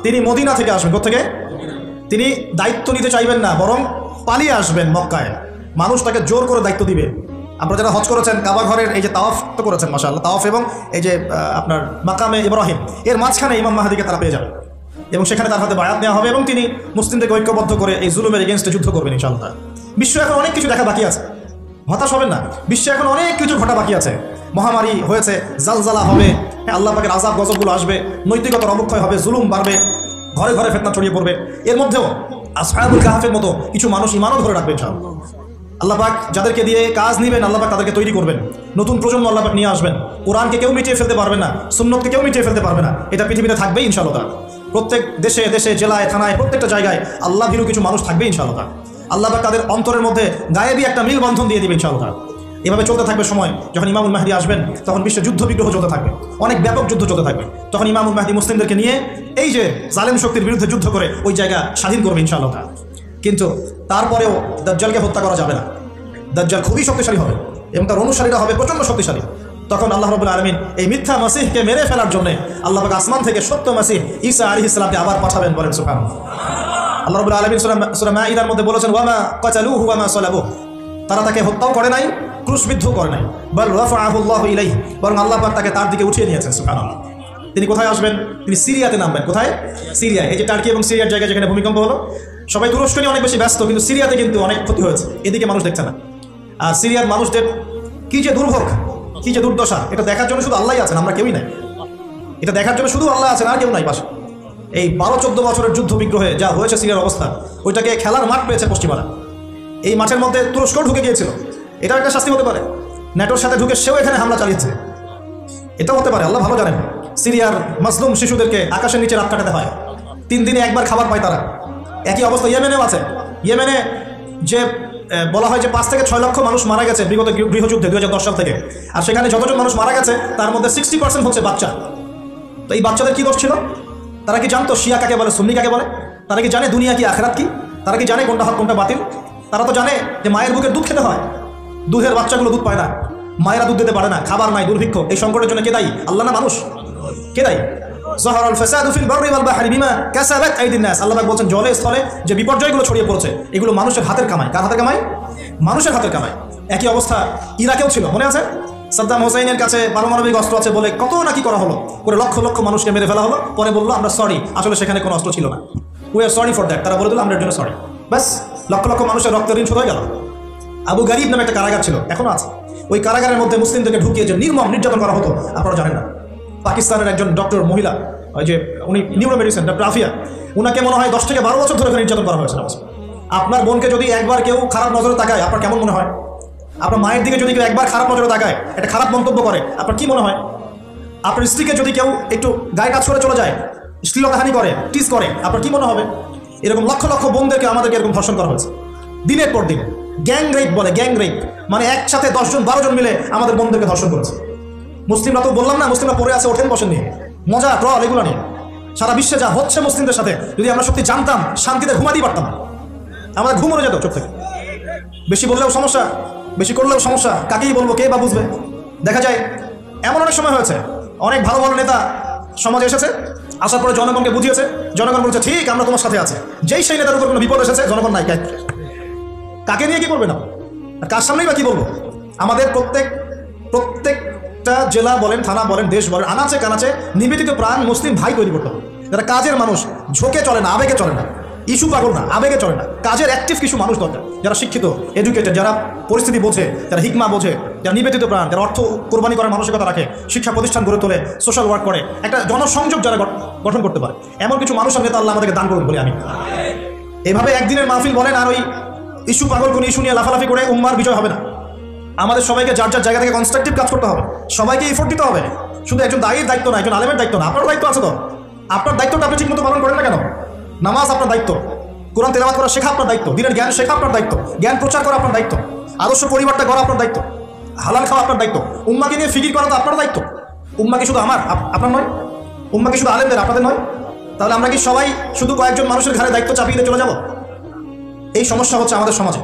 তিনি মদিনা থেকে আসবেন। কোথেকে? তিনি দায়িত্ব নিতে চাইবেন না, বরং পালিয়ে আসবেন মক্কায়। মানুষ তাকে জোর করে দায়িত্ব দিবে। আপনারা যারা হজ করেছেন, কাবা ঘরের এই যে তাওয়াফ তো করেছেন মাশাআল্লাহ, তাওয়াফ এবং এই যে আপনার মাকামে ইব্রাহিম, এর মাঝখানে ইমাম মাহদিকে তারা পেয়ে যাবে এবং সেখানে তার হাতে বায়াত নেওয়া হবে এবং তিনি মুসলিমদেরকে ঐক্যবদ্ধ করে এই জুলুমের এগেনস্টে যুদ্ধ করবেন ইনশাআল্লাহ। বিশ্ব এখন অনেক কিছু দেখা বাকি আছে, হতাশ হবেন না। বিশ্বে এখন অনেক কিছু ঘটা বাকি আছে। মহামারী হয়েছে, জালজালা হবে, আল্লাহ পাকের আযাব গজবগুলো আসবে, নৈতিকতার অবক্ষয় হবে, জুলুম বাড়বে, ঘরে ঘরে ফিতনা ছড়িয়ে পড়বে। এর মধ্যেও আসহাবুল কাহফের মতো কিছু মানুষ ঈমানও ধরে রাখবে ইনশাআল্লাহ। আল্লাহ পাক যাদেরকে দিয়ে কাজ নেবেন, আল্লাহ পাক তাদেরকে তৈরি করবেন। নতুন প্রজন্ম আল্লাহ পাক নিয়ে আসবেন। কোরআনকে কেউ মিটিয়ে ফেলতে পারবে না, সুন্নতকে কেউ মিটিয়ে ফেলতে পারবে না। এটা পৃথিবীতে থাকবেই ইনশাআল্লাহ। প্রত্যেক দেশে দেশে, জেলায়, থানায়, প্রত্যেকটা জায়গায় আল্লাহ ভীরু কিছু মানুষ থাকবে ইনশাআল্লাহ। আল্লাহ পাক তাদের অন্তরের মধ্যে গায়েবী একটা মিল বন্ধন দিয়ে দিবে ইনশাআল্লাহ। এভাবে চলতে থাকবে সময়। যখন ইমামুল মাহদি আসবেন, তখন বিশ্বে যুদ্ধ বিগ্রহ চলতে থাকবে, অনেক ব্যাপক যুদ্ধ চলতে থাকবে। তখন ইমামুল মাহদি মুসলিমদেরকে নিয়ে এই যে জালেম শক্তির বিরুদ্ধে যুদ্ধ করে ওই জায়গা স্বাধীন করবে ইনশাআল্লাহ। কিন্তু তারপরেও দাজ্জালকে হত্যা করা যাবে না। দাজ্জাল খুবই শক্তিশালী হবে এবং তার অনুসারীরা হবে প্রচণ্ড শক্তিশালী। তখন আল্লাহ রাব্বুল আলামিন এই মিথ্যা মাসিহকে মেরে ফেলার জন্য আল্লাহ পাক আসমান থেকে সত্য মাসিহ ঈসা আলাইহিস সালামকে আবার পাঠাবেন। বলেন সুবহানাল্লাহ। আল্লাহ রাব্বুল আলামিন সূরা মাঈদার মধ্যে বলেছেন, ওয়ামা কাতালুহু ওয়ামা সালাবুহু, তারা তাকে হত্যাও করে নাই, ক্রুশবিদ্ধ করে নাই, বাল রাফাআহু আল্লাহু ইলাইহি, বরং আল্লাহ পাক তাকে তার দিকে উঠিয়ে নিয়েছেন। সুবহানাল্লাহ। তিনি কোথায় আসবেন? তিনি সিরিয়াতে নামবেন। কোথায়? সিরিয়ায়। এই যে টার্কি এবং সিরিয়ার জায়গায় যেখানে ভূমিকম্প হলো, সবাই তুরস্ক নিয়ে অনেক বেশি ব্যস্ত, কিন্তু সিরিয়াতে কিন্তু অনেক ক্ষতি হয়েছে, এদিকে মানুষ দেখছে না। আর সিরিয়ার মানুষদের কি যে দুর্ভোগ, কি যে দুর্দশা, এটা দেখার জন্য শুধু আল্লাহই আছেন, আমরা কেউই নাই। এটা দেখার জন্য শুধু আল্লাহ আছেন, আর কেউ নাই পাশে। এই 12-14 বছরের যুদ্ধ বিগ্রহে যা হয়েছে সিরিয়ার অবস্থা, ওইটাকে খেলার মাঠ পেয়েছে পশ্চিমারা। এই মাঠের মধ্যে তুরস্ক ঢুকে গিয়েছিল, এটাও একটা শাস্তি হতে পারে। ন্যাটোর সাথে ঢুকে সেও এখানে হামলা চালিয়েছে, এটাও হতে পারে, আল্লাহ ভালো জানেন। সিরিয়ার মাসলুম শিশুদেরকে আকাশের নিচে রাত কাটাতে হয়, 3 দিনে একবার খাবার পায় তারা। একই অবস্থা ইয়েমেনেও আছে। ইয়েমেনে যে বলা হয় যে 5 থেকে 6 লক্ষ মানুষ মারা গেছে বিগত গৃহযুদ্ধে 2010 সাল থেকে, আর সেখানে যতজন মানুষ মারা গেছে তার মধ্যে 60% হচ্ছে বাচ্চা। তো এই বাচ্চাদের কি দোষ ছিল? তারা কি জানতো শিয়া কাকে বলে, সুন্নি কাকে বলে? তারা কি জানে দুনিয়া কি, আখিরাত কি? তারা কি জানে কোনটা হক কোনটা বাতিল? তারা তো জানে যে মায়ের বুকের দুধ খেতে হয়, দুধের বাচ্চাগুলো দুধ পায় না, মায়েরা দুধ দিতে পারে না, খাবার নাই, দুর্ভিক্ষ। এই সংকটের জন্য কে দায়ী? আল্লাহ না মানুষ? কে দায়ী? যাহারাল ফাসাদু ফিল বাররি ওয়াল বাহরি বিমা কাসাবাত আইদিন নাস। আল্লাহ পাক বলেন জলে স্থলে যে বিপর্যয়গুলো ছড়িয়ে পড়েছে, এগুলো মানুষের হাতের কামাই। কার হাতের কামাই? মানুষের হাতের কামাই। একই অবস্থা ইরাকেও ছিল, মনে আছে? সাদ্দাম হোসেনের কাছে পারমাণবিক অস্ত্র আছে বলে কত নাকি করা হলো, করে লক্ষ লক্ষ মানুষকে মেরে ফেলা হলো। পরে বললো আমরা সরি, আসলে সেখানে কোনো অস্ত্র ছিল না, we are sorry for that. তারা বলে দিল আমরা এর জন্য সরি, ব্যাস লক্ষ লক্ষ মানুষের রক্তের ঋণ শোধ হয়ে গেল। আবু গারিব নামে একটা কারাগার ছিল, এখনো আছে। ওই কারাগারের মধ্যে মুসলিমদেরকে ঢুকিয়ে যে নির্মম নির্যাতন করা হতো, আপনারা জানেন না। পাকিস্তানের একজন ডক্টর মহিলা, ওই যে উনি নিউরো মেডিসিন ডক্টর আফিয়া, উনাকে মনে হয় 10 থেকে 12 বছর ধরে নির্যাতন করা হয়েছে। আপনার বোনকে যদি একবার কেউ খারাপ নজরে তাকায়, আপনার কেমন মনে হয়? আপনার মায়ের দিকে যদি কেউ একবার খারাপ নজরে তাকায়, একটা খারাপ মন্তব্য করে, আপনার কি মনে হয়? আপনার স্ত্রীকে যদি কেউ একটু গায়ে কাজ করে চলে যায়, শ্লীলতাহানি করে, টিজ করে, আপনার কি মনে হবে? এরকম লক্ষ লক্ষ বোনদেরকে আমাদেরকে এরকম ধর্ষণ করা হয়েছে দিনের পর দিন। গ্যাং রেপ বলে, গ্যাং রেপ মানে একসাথে 10 জন 12 জন মিলে আমাদের বোনদেরকে ধর্ষণ করেছে। মুসলিমরা তো বললাম না, মুসলিমরা পড়ে আছে ওঠেন বসেন নিয়ে, মজা ট্রল এগুলো নিয়ে। সারা বিশ্বে যা হচ্ছে মুসলিমদের সাথে, যদি আমরা সত্যি জানতাম, শান্তিতে ঘুমাতেই পারতাম। আমাদের ঘুম উড়ে যেত চোখ থেকে। বেশি বললেও সমস্যা, বেশি করলেও সমস্যা, কাকেই বলবো, কে বা বুঝবে? দেখা যায় এমন অনেক সময় হয়েছে, অনেক ভালো ভালো নেতা সমাজে এসেছে, আসার পরে জনগণকে বুঝিয়েছে, জনগণ বলছে ঠিক আমরা তোমার সাথে আছে। যেই সেই নেতার উপর কোনো বিপদ এসেছে, জনগণ নাই, কাকে নিয়ে কি করবে না, আর কার সামনেই বা কি বলবো? আমাদের প্রত্যেকটা জেলা বলেন, থানা বলেন, দেশ বলেন, আনাচে কানাচে নিবেদিত প্রাণ মুসলিম ভাই তৈরি করতে হবে, যারা কাজের মানুষ, ঝোঁকে চলে না, আবেগে চলে না, ইস্যু পাগল না, আবেগে চলে না, কাজের অ্যাক্টিভ কিছু মানুষ দরকার, যারা শিক্ষিত, এডুকেটেড, যারা পরিস্থিতি বোঝে, যারা হিকমা বোঝে, যারা নিবেদিত প্রাণ, যারা অর্থ কোরবানি করার মানসিকতা রাখে, শিক্ষা প্রতিষ্ঠান গড়ে তোলে, সোশ্যাল ওয়ার্ক করে, একটা জনসংযোগ যারা গঠন করতে পারে, এমন কিছু মানুষের নেতা আল্লাহ আমাদেরকে দান করুন বলে আমি। এভাবে একদিনের মাহফিল বলেন আর ওই ইস্যু পাগল কোন ইস্যু নিয়ে লাফালাফি করে উম্মার বিজয় হবে না। আমাদের সবাইকে যার যার জায়গা থেকে কনস্ট্রাকটিভ কাজ করতে হবে, সবাইকে এফোর্ট দিতে হবে। শুধু একজন দায়ীর দায়িত্ব না, একজন আলেমের দায়িত্ব না, আপনার দায়িত্ব আছে তো। আপনার দায়িত্বটা আপনি ঠিকমতো পালন করেন না কেন? নামাজ আপনার দায়িত্ব, কোরআন তেলাওয়াত করা শেখা আপনার দায়িত্ব, দিনের জ্ঞান শেখা আপনার দায়িত্ব, জ্ঞান প্রচার করা আপনার দায়িত্ব, আদর্শ পরিবারটা গড়া আপনার দায়িত্ব, হালাল খাওয়া আপনার দায়িত্ব, উম্মাকে নিয়ে ফিকির করা তো আপনার দায়িত্ব। উম্মা কি শুধু আমার, আপনার নয়? উম্মা কি শুধু আলেমদের, আপনাদের নয়? তাহলে আমরা কি সবাই শুধু কয়েকজন মানুষের ঘাড়ে দায়িত্ব চাপিয়ে দিয়ে চলে যাব? এই সমস্যা হচ্ছে আমাদের সমাজে।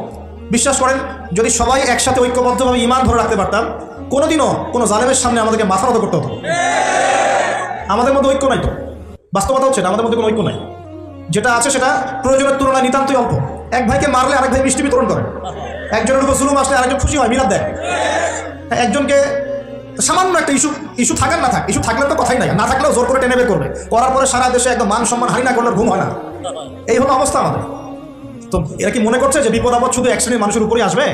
বিশ্বাস করেন, যদি সবাই একসাথে ঐক্যবদ্ধভাবে ঈমান ধরে রাখতে পারতাম, কোনোদিনও কোনো জালেমের সামনে আমাদেরকে মাথা নত করতে হতো। আমাদের মধ্যে ঐক্য নাই তো, বাস্তবতা হচ্ছে না, আমাদের মধ্যে কোনো ঐক্য নাই। যেটা আছে সেটা প্রয়োজনের তুলনায় নিতান্তই অল্প। এক ভাইকে মারলে আরেক ভাই মিষ্টি বিতরণ করে, একজনের উপর জুলুম আসলে আরেকজন খুশি হয়, মিলাদ দেয়। একজনকে সামান্য একটা ইস্যু থাকার না থাক, ইস্যু থাকলে তো কথাই নাই, না থাকলেও জোর করে টেনে বের করবে, করার পরে সারা দেশে একদম মান সম্মান হানি না করলে ঘুম হয় না। এই হলো অবস্থা আমাদের। তো এরা কি মনে করছে যে বিপদ আপদ শুধু এক শ্রেণীর মানুষের উপরই আসবে?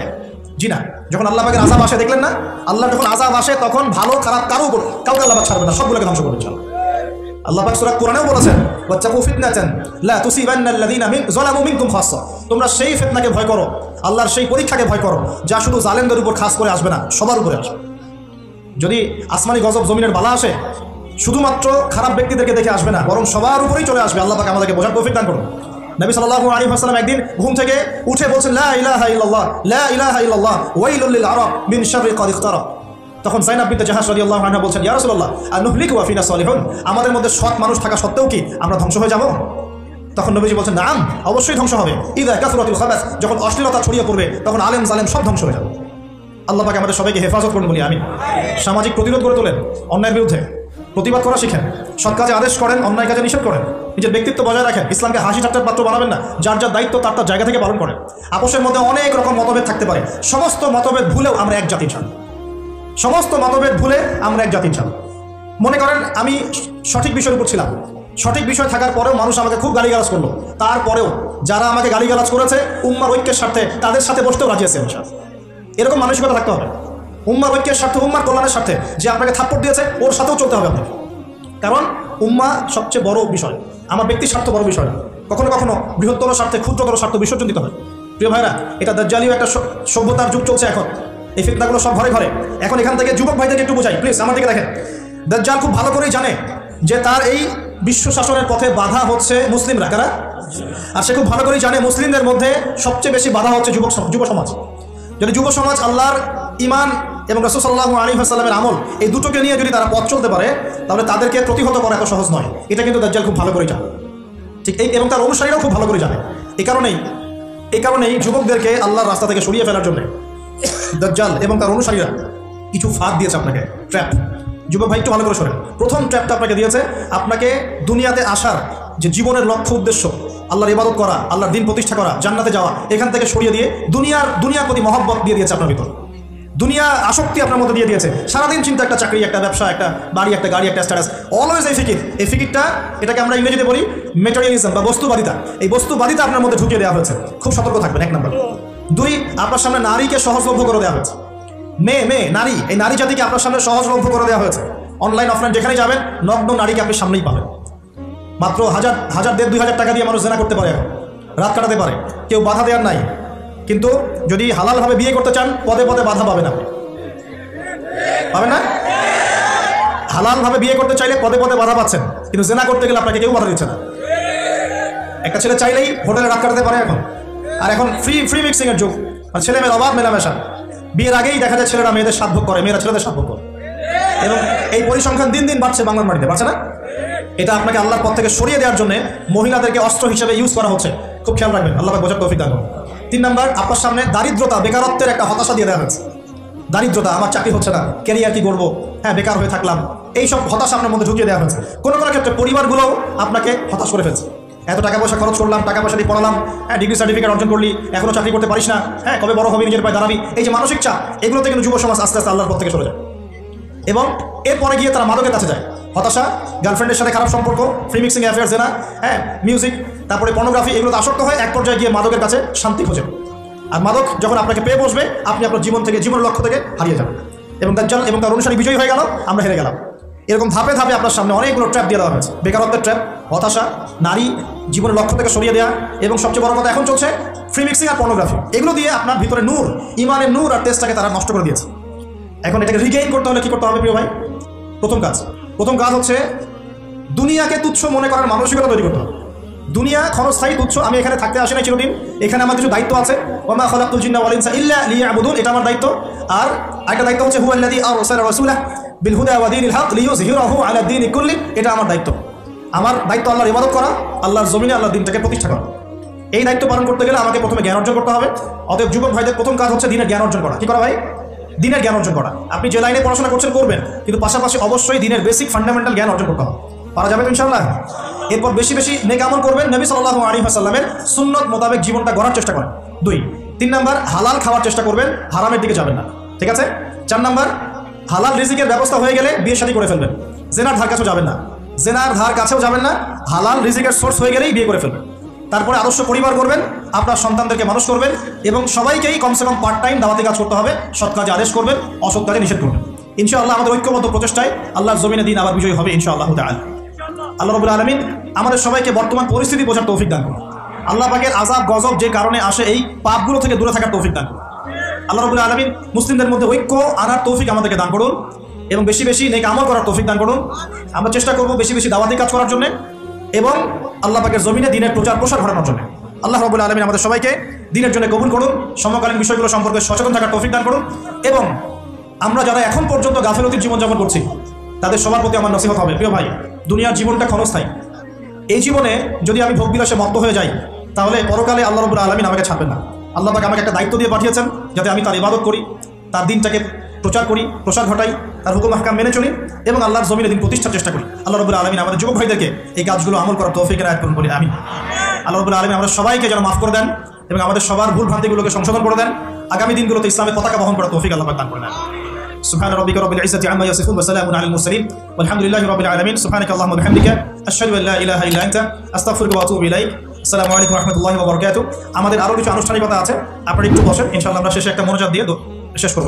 জি না। যখন আল্লাহ পাকের আযাব আসে, দেখলেন না, আল্লাহ যখন আযাব আসে তখন ভালো খারাপ কাউকে আল্লাহ পাক ছাড়বে না, সবগুলোকে ধ্বংস করবে ইনশাআল্লাহ। আল্লাহ পাক সূরা কোরআনেও বলেছেন, ওয়াত্তাকু ফিতনাতান লা তুসিবান্নাল্লাযীনা যালামু মিনকুম খাসসা, তোমরা সেই ফিতনাকে ভয় করো, আল্লাহর সেই পরীক্ষাকে ভয় করো যা শুধু জালেমদের উপর খাস করে আসবে না, সবার উপরে আসবে। যদি আসমানি গজব জমিনের বালা আসে, শুধুমাত্র খারাপ ব্যক্তিদেরকে দেখে আসবে না, বরং সবার উপরেই চলে আসবে। আল্লাহ পাক আমাদেরকে বোঝার তৌফিক দান করুন। নবী সাল্লাল্লাহু আলাইহি ওয়াসাল্লাম একদিন ঘুম থেকে উঠে বলছেন, লা ইলাহা ইল্লাল্লাহ, লা ইলাহা ইল্লাল্লাহ, ওয়াইলুল লিল আরাব মিন শাররি ক্বাদ ইখতারাব। তখন যায়েনাব বিনতে জাহাশ রাদিয়াল্লাহু আনহা বলছেন, ইয়া রাসূলুল্লাহ, আনুহলিকু ওয়া ফিনা সালিহুন, আমাদের মধ্যে সৎ মানুষ থাকা সত্ত্বেও কি আমরা ধ্বংস হয়ে যাব? তখন নবীজি বলছেন, নাম, অবশ্যই ধ্বংস হবে। ইযা কাসরাতুল খাবাস, যখন অশ্লীলতা ছড়িয়ে পড়বে তখন আলেম জালেম সব ধ্বংস হয়ে যাবে। আল্লাহ পাক আমাদের সবাইকে হেফাজত করুন বলি আমিন। সামাজিক প্রতিরোধ গড়ে তোলেন, অন্যায়ের বিরুদ্ধে প্রতিবাদ করা শিখেন, সৎ কাজে আদেশ করেন, অন্যায় কাজে নিষেধ করেন, নিজের ব্যক্তিত্ব বজায় রাখেন, ইসলামকে হাসি ঠাট্টার পাত্র বানাবেন না, যার যার দায়িত্ব তার তার জায়গা থেকে পালন করেন। আপোষের মধ্যে অনেক রকম মতভেদ থাকতে পারে, সমস্ত মতভেদ ভুলেও আমরা এক জাতি চান, সমস্ত মতভেদ ভুলে আমরা এক জাতি চান। মনে করেন আমি সঠিক বিষয়ের উপর ছিলাম, সঠিক বিষয় থাকার পরেও মানুষ আমাকে খুব গালিগালাজ করলো, তারপরেও যারা আমাকে গালিগালাজ করেছে উম্মার ঐক্যের স্বার্থে তাদের সাথে বসতেও রাজি আছে। এরকম মানসিকতা থাকতে হবে, উম্মার ঐক্যের স্বার্থে, উম্মার কল্যাণের স্বার্থে। যে আপনাকে থাপ্পড় দিয়েছে ওর সাথেও চলতে হবে আপনাকে, কারণ উম্মা সবচেয়ে বড় বিষয়, আমার ব্যক্তির স্বার্থ বড় বিষয় না। কখনো কখনো বৃহত্তর স্বার্থে ক্ষুদ্রতর স্বার্থ বিসর্জন দিতে হবে। প্রিয় ভাইরা, এটা দাজ্জালীয় একটা সভ্যতার যুগ চলছে এখন, এই ফিতনাগুলো সব ঘরে ঘরে। এখন এখান থেকে যুবক ভাইদেরকে একটু বোঝাই প্লিজ, আমার দিকে দেখেন। দাজ্জাল খুব ভালো করেই জানে যে তার এই বিশ্ব শাসনের পথে বাধা হচ্ছে মুসলিমরা, কারা? আর সে খুব ভালো করেই জানে মুসলিমদের মধ্যে সবচেয়ে বেশি বাধা হচ্ছে যুব সমাজ। যদি যুব সমাজ আল্লাহর ঈমান এবং রাসূল সাল্লাল্লাহু আলাইহি ওয়াসাল্লামের আমল এই দুটোকে নিয়ে যদি তারা পথ চলতে পারে, তাহলে তাদেরকে প্রতিহত করা এত সহজ নয়। এটা কিন্তু দাজ্জাল খুব ভালো করে জানে, ঠিক এই, এবং তার অনুসারীরাও খুব ভালো করে জানে। এই কারণেই যুবকদেরকে আল্লাহর রাস্তা থেকে সরিয়ে ফেলার জন্য দাজ্জাল এবং তার অনুসারীরা কিছু ফাঁদ দিয়েছে আপনাকে, ট্র্যাপ। যুবক ভাই একটু ভালো করে শোনেন। প্রথম ট্র্যাপটা আপনাকে দিয়েছে, আপনাকে দুনিয়াতে আসার যে জীবনের লক্ষ্য উদ্দেশ্য, আল্লাহর ইবাদত করা, আল্লাহর দিন প্রতিষ্ঠা করা, জান্নাতে যাওয়া, এখান থেকে সরিয়ে দিয়ে দুনিয়ার প্রতি মহব্বত দিয়ে দিয়েছে আপনার ভিতর, দুনিয়া আসক্তি আপনার মধ্যে দিয়ে দিয়েছে। সারাদিন চিন্তা, একটা চাকরি, একটা ব্যবসা, একটা বাড়ি, একটা গাড়ি, একটা স্ট্যাটাস, অলওয়েজ এই ফিকিরটা, এটাকে আমরা ইংরেজিতে বলি ম্যাটেরিয়ালিজম বা বস্তুবাদিতা। এই বস্তুবাদিতা আপনার মধ্যে ঢুকিয়ে দেওয়া হয়েছে। খুব সতর্ক থাকবেন, 1 নম্বর। 2, আপনার সামনে নারীকে সহজলভ্য করে দেওয়া হয়েছে। মেয়ে নারী, এই নারী জাতিকে আপনার সামনে সহজলভ্য করে দেওয়া হয়েছে। অনলাইন অফলাইন যেখানেই যাবেন, নগ্ন নারীকে আপনি সামনেই পাবেন। মাত্র 1,000-1,500 টাকা দিয়ে মানুষ জেনা করতে পারে, রাত কাটাতে পারে, কেউ বাধা দেওয়ার নাই। কিন্তু যদি হালালভাবে বিয়ে করতে চান, পদে পদে বাধা পাবেন, আপনি পাবেন না? হালালভাবে বিয়ে করতে চাইলে পদে পদে বাধা পাচ্ছেন, কিন্তু জেনা করতে গেলে আপনাকে কেউ বাধা দিচ্ছে না। একটা ছেলে চাইলেই হোটেলে রাত কাটাতে পারে এখন, আর এখন ফ্রি মিক্সিং এর যুগ, আর ছেলে মেয়ের অভাব মেলামেশা। বিয়ের আগেই দেখা যায় ছেলেরা মেয়েদের সাত ভোগ করে, মেয়েরা ছেলেদের সাত ভোগ করে, এবং এই পরিসংখ্যান দিন দিন বাড়ছে বাংলার মাটিতে, বাড়ছে না? এটা আপনাকে আল্লাহর পথ থেকে সরিয়ে দেওয়ার জন্য মহিলাদেরকে অস্ত্র হিসেবে ইউজ করা হচ্ছে। খুব খেয়াল রাখবেন, আল্লাহ বোঝার তৌফিক দান করুন। 3 নম্বর, আপনার সামনে দারিদ্রতা, বেকারত্বের একটা হতাশা দিয়ে দেওয়া হয়েছে। দারিদ্রতা, আমার চাকরি হচ্ছে না, ক্যারিয়ার কি করবো, হ্যাঁ বেকার হয়ে থাকলাম, এইসব হতাশা আপনার মধ্যে ঢুকিয়ে দেওয়া হয়েছে। কোনো ক্ষেত্রে পরিবারগুলোও আপনাকে হতাশ করে ফেলছে। এত টাকা পয়সা খরচ করলাম, টাকা পয়সা দিয়ে পড়ালাম, হ্যাঁ ডিগ্রি সার্টিফিকেট অর্জন করলি, এখনো চাকরি করতে পারিস না, হ্যাঁ কবে বড় হবি, নিজের পায়ে দাঁড়াবি, এই যে মানসিক চাপ, এগুলোতে কিন্তু যুব সমাজ আস্তে আস্তে আল্লাহর পথ থেকে সরে যায়, এবং এরপরে গিয়ে তারা মাদকের কাছে যায়। হতাশা, গার্লফ্রেন্ডের সাথে খারাপ সম্পর্ক, ফ্রি মিক্সিং অ্যাফেয়ার্স, জেনা, হ্যাঁ মিউজিক, তারপরে পর্নোগ্রাফি, এগুলোতে আসক্ত হয়। এক পর্যায়ে গিয়ে মাদকের কাছে শান্তি খোঁজে, আর মাদক যখন আপনাকে পেয়ে বসবে, আপনি আপনার জীবনের লক্ষ্য থেকে হারিয়ে যাবেন, এবং দাজ্জাল এবং তার অনুসারী বিজয়ী হয়ে গেল, আমরা হেরে গেলাম। এরকম ধাপে ধাপে আপনার সামনে অনেকগুলো ট্র্যাপ দিয়ে দেওয়া হয়েছে। বেকারত্বের ট্র্যাপ, হতাশা, নারী, জীবনের লক্ষ্য থেকে সরিয়ে দেওয়া, এবং সবচেয়ে বড় কথা এখন চলছে ফ্রি মিক্সিং আর পর্নোগ্রাফি। এগুলো দিয়ে আপনার ভিতরে নূর, ইমানের নূর আর টেস্টটাকে তারা নষ্ট করে দিয়েছে। এখন এটাকে রিগেইন করতে হলে কী করতে হবে প্রিয় ভাই? প্রথম কাজ হচ্ছে দুনিয়াকে তুচ্ছ মনে করার মানসিকতা তৈরি করতে হবে। দুনিয়া ক্ষণস্থায়ী, তুচ্ছ। আমি এখানে থাকতে আসি না চিরদিন, এখানে আমার কিছু দায়িত্ব আছে। ওয়া মা খালাকতুল জিন্না ওয়াল ইনসা ইল্লা লিয়াবুদুন, এটা আমার দায়িত্ব। আর একটা দায়িত্ব হচ্ছে হুয়াল্লাযী আরসালা রাসূলাহু বিল হুদা ওয়া দীনিল হক লিইয়ুযহিরাহু আলা দীনি কুল্লি, এটা আমার দায়িত্ব। আমার দায়িত্ব আল্লাহর ইবাদত করা, আল্লাহর জমিনে আল্লাহর দ্বীনটাকে প্রতিষ্ঠা করা। এই দায়িত্ব পালন করতে গেলে আমাকে প্রথমে জ্ঞান অর্জন করতে হবে। অতএব যুবক ভাইদের প্রথম কাজ হচ্ছে দিনের জ্ঞান অর্জন করা। কি করা ভাই? দিনের জ্ঞান অর্জন করা। আপনি যে লাইনে পড়াশোনা করছেন করবেন, কিন্তু পাশাপাশি অবশ্যই দিনের বেসিক ফান্ডামেন্টাল জ্ঞান অর্জন করতে হবে। পারা যাবে তো ইনশাআল্লাহ? এরপর বেশি বেশি নেক আমল করবেন, নবী সাল্লাল্লাহু আলাইহি ওয়াসাল্লামের সুন্নত মোতাবেক জীবনটা গড়ার চেষ্টা করেন। 2 3 নাম্বার হালাল খাওয়ার চেষ্টা করবেন, হারামের দিকে যাবেন না। ঠিক আছে? 4 নাম্বার হালাল রিজিকের ব্যবস্থা হয়ে গেলে বিয়ে শাদী করে ফেলবেন, জেনার ধার কাছেও যাবেন না। জেনার ধার কাছেও যাবেন না, হালাল রিজিকের সোর্স হয়ে গেলেই বিয়ে করে ফেলবেন। তারপরে আদর্শ পরিবার করবেন, আপনার সন্তানদেরকে মানুষ করবেন এবং সবাইকেই কমসে কম পার্ট টাইম দাওয়াতি কাজ করতে হবে। সৎ কাজে আদেশ করবেন, অসৎ কাজে নিষেধ করবেন। ইনশাআল্লাহ আমাদের ঐক্যবদ্ধ প্রচেষ্টায় আল্লাহর জমিনে দিন আবার বিজয়ী হবে ইনশাআল্লাহ তাআলা। আল্লাহ রাব্বুল আলামিন আমাদের সবাইকে বর্তমান পরিস্থিতি বোঝার তৌফিক দান করুন। আল্লাহ পাকের আযাব গজব যে কারণে আসে এই পাপগুলো থেকে দূরে থাকার তৌফিক দান করুন। আল্লাহ রাব্বুল আলামিন মুসলিমদের মধ্যে ঐক্য আনার তৌফিক আমাদেরকে দান করুন এবং বেশি বেশি নেক আমল করার তৌফিক দান করুন। আমরা চেষ্টা করব বেশি বেশি দাওয়াতি কাজ করার জন্য এবং আল্লাহ পাকের জমিনে দিনের প্রচার প্রসার ঘটানোর জন্য। আল্লাহ রাব্বুল আলামিন আমাদের সবাইকে দিনের জন্য কবুল করুন, সমকালীন বিষয়গুলো সম্পর্কে সচেতন থাকার তৌফিক দান করুন এবং আমরা যারা এখন পর্যন্ত গাফিলতির জীবনযাপন করছি তাদের সবার প্রতি আমার নসিহত হবে, প্রিয় ভাই, দুনিয়ার জীবনটা ক্ষণস্থায়ী। এই জীবনে যদি আমি ভোগবিলাসে মত্ত হয়ে যাই তাহলে পরকালে আল্লাহ রাব্বুল আলামিন আমাকে ছাড়বেন না। আল্লাহ পাক আমাকে একটা দায়িত্ব দিয়ে পাঠিয়েছেন যাতে আমি তার ইবাদত করি, তার দিনটাকে প্রচার করি, প্রসার ঘটাই, তার হুকুম আহকাম মেনে চলি এবং আল্লাহর জমিনে দিন প্রতিষ্ঠার চেষ্টা করি। আল্লাহ রাব্বুল আলামিন আমাদের যুবক ভাইদেরকে এই কাজগুলো আমল করার তৌফিক এনায়েত করুন বলি আমিন। আল্লাহ রাব্বুল আলামিন আমরা সবাইকে যেন মাফ করে দেন এবং আমাদের সবার ভুল ভ্রান্তিগুলোকে সংশোধন করে দেন। আগামী দিনগুলোতে ইসলামের পতাকা বহন করার তৌফিক আল্লাহ পাক দান করে দেন। سبحان ربك رب العزة عما يصفون وسلام على المرسلين والحمد لله رب العالمين سبحانك اللهم وبحمدك أشهد أن لا إله إلا أنت أستغفرك وأتوب إليك আসসালামু আলাইকুম ওয়া রাহমাতুল্লাহি ওয়া বারাকাতুহু। আমাদের আরো কিছু আনুষ্ঠানিকতা আছে, আপনারা একটু বসেন, ইনশাআল্লাহ আমরা শেষে একটা মোনাজাত দিয়ে শেষ করব।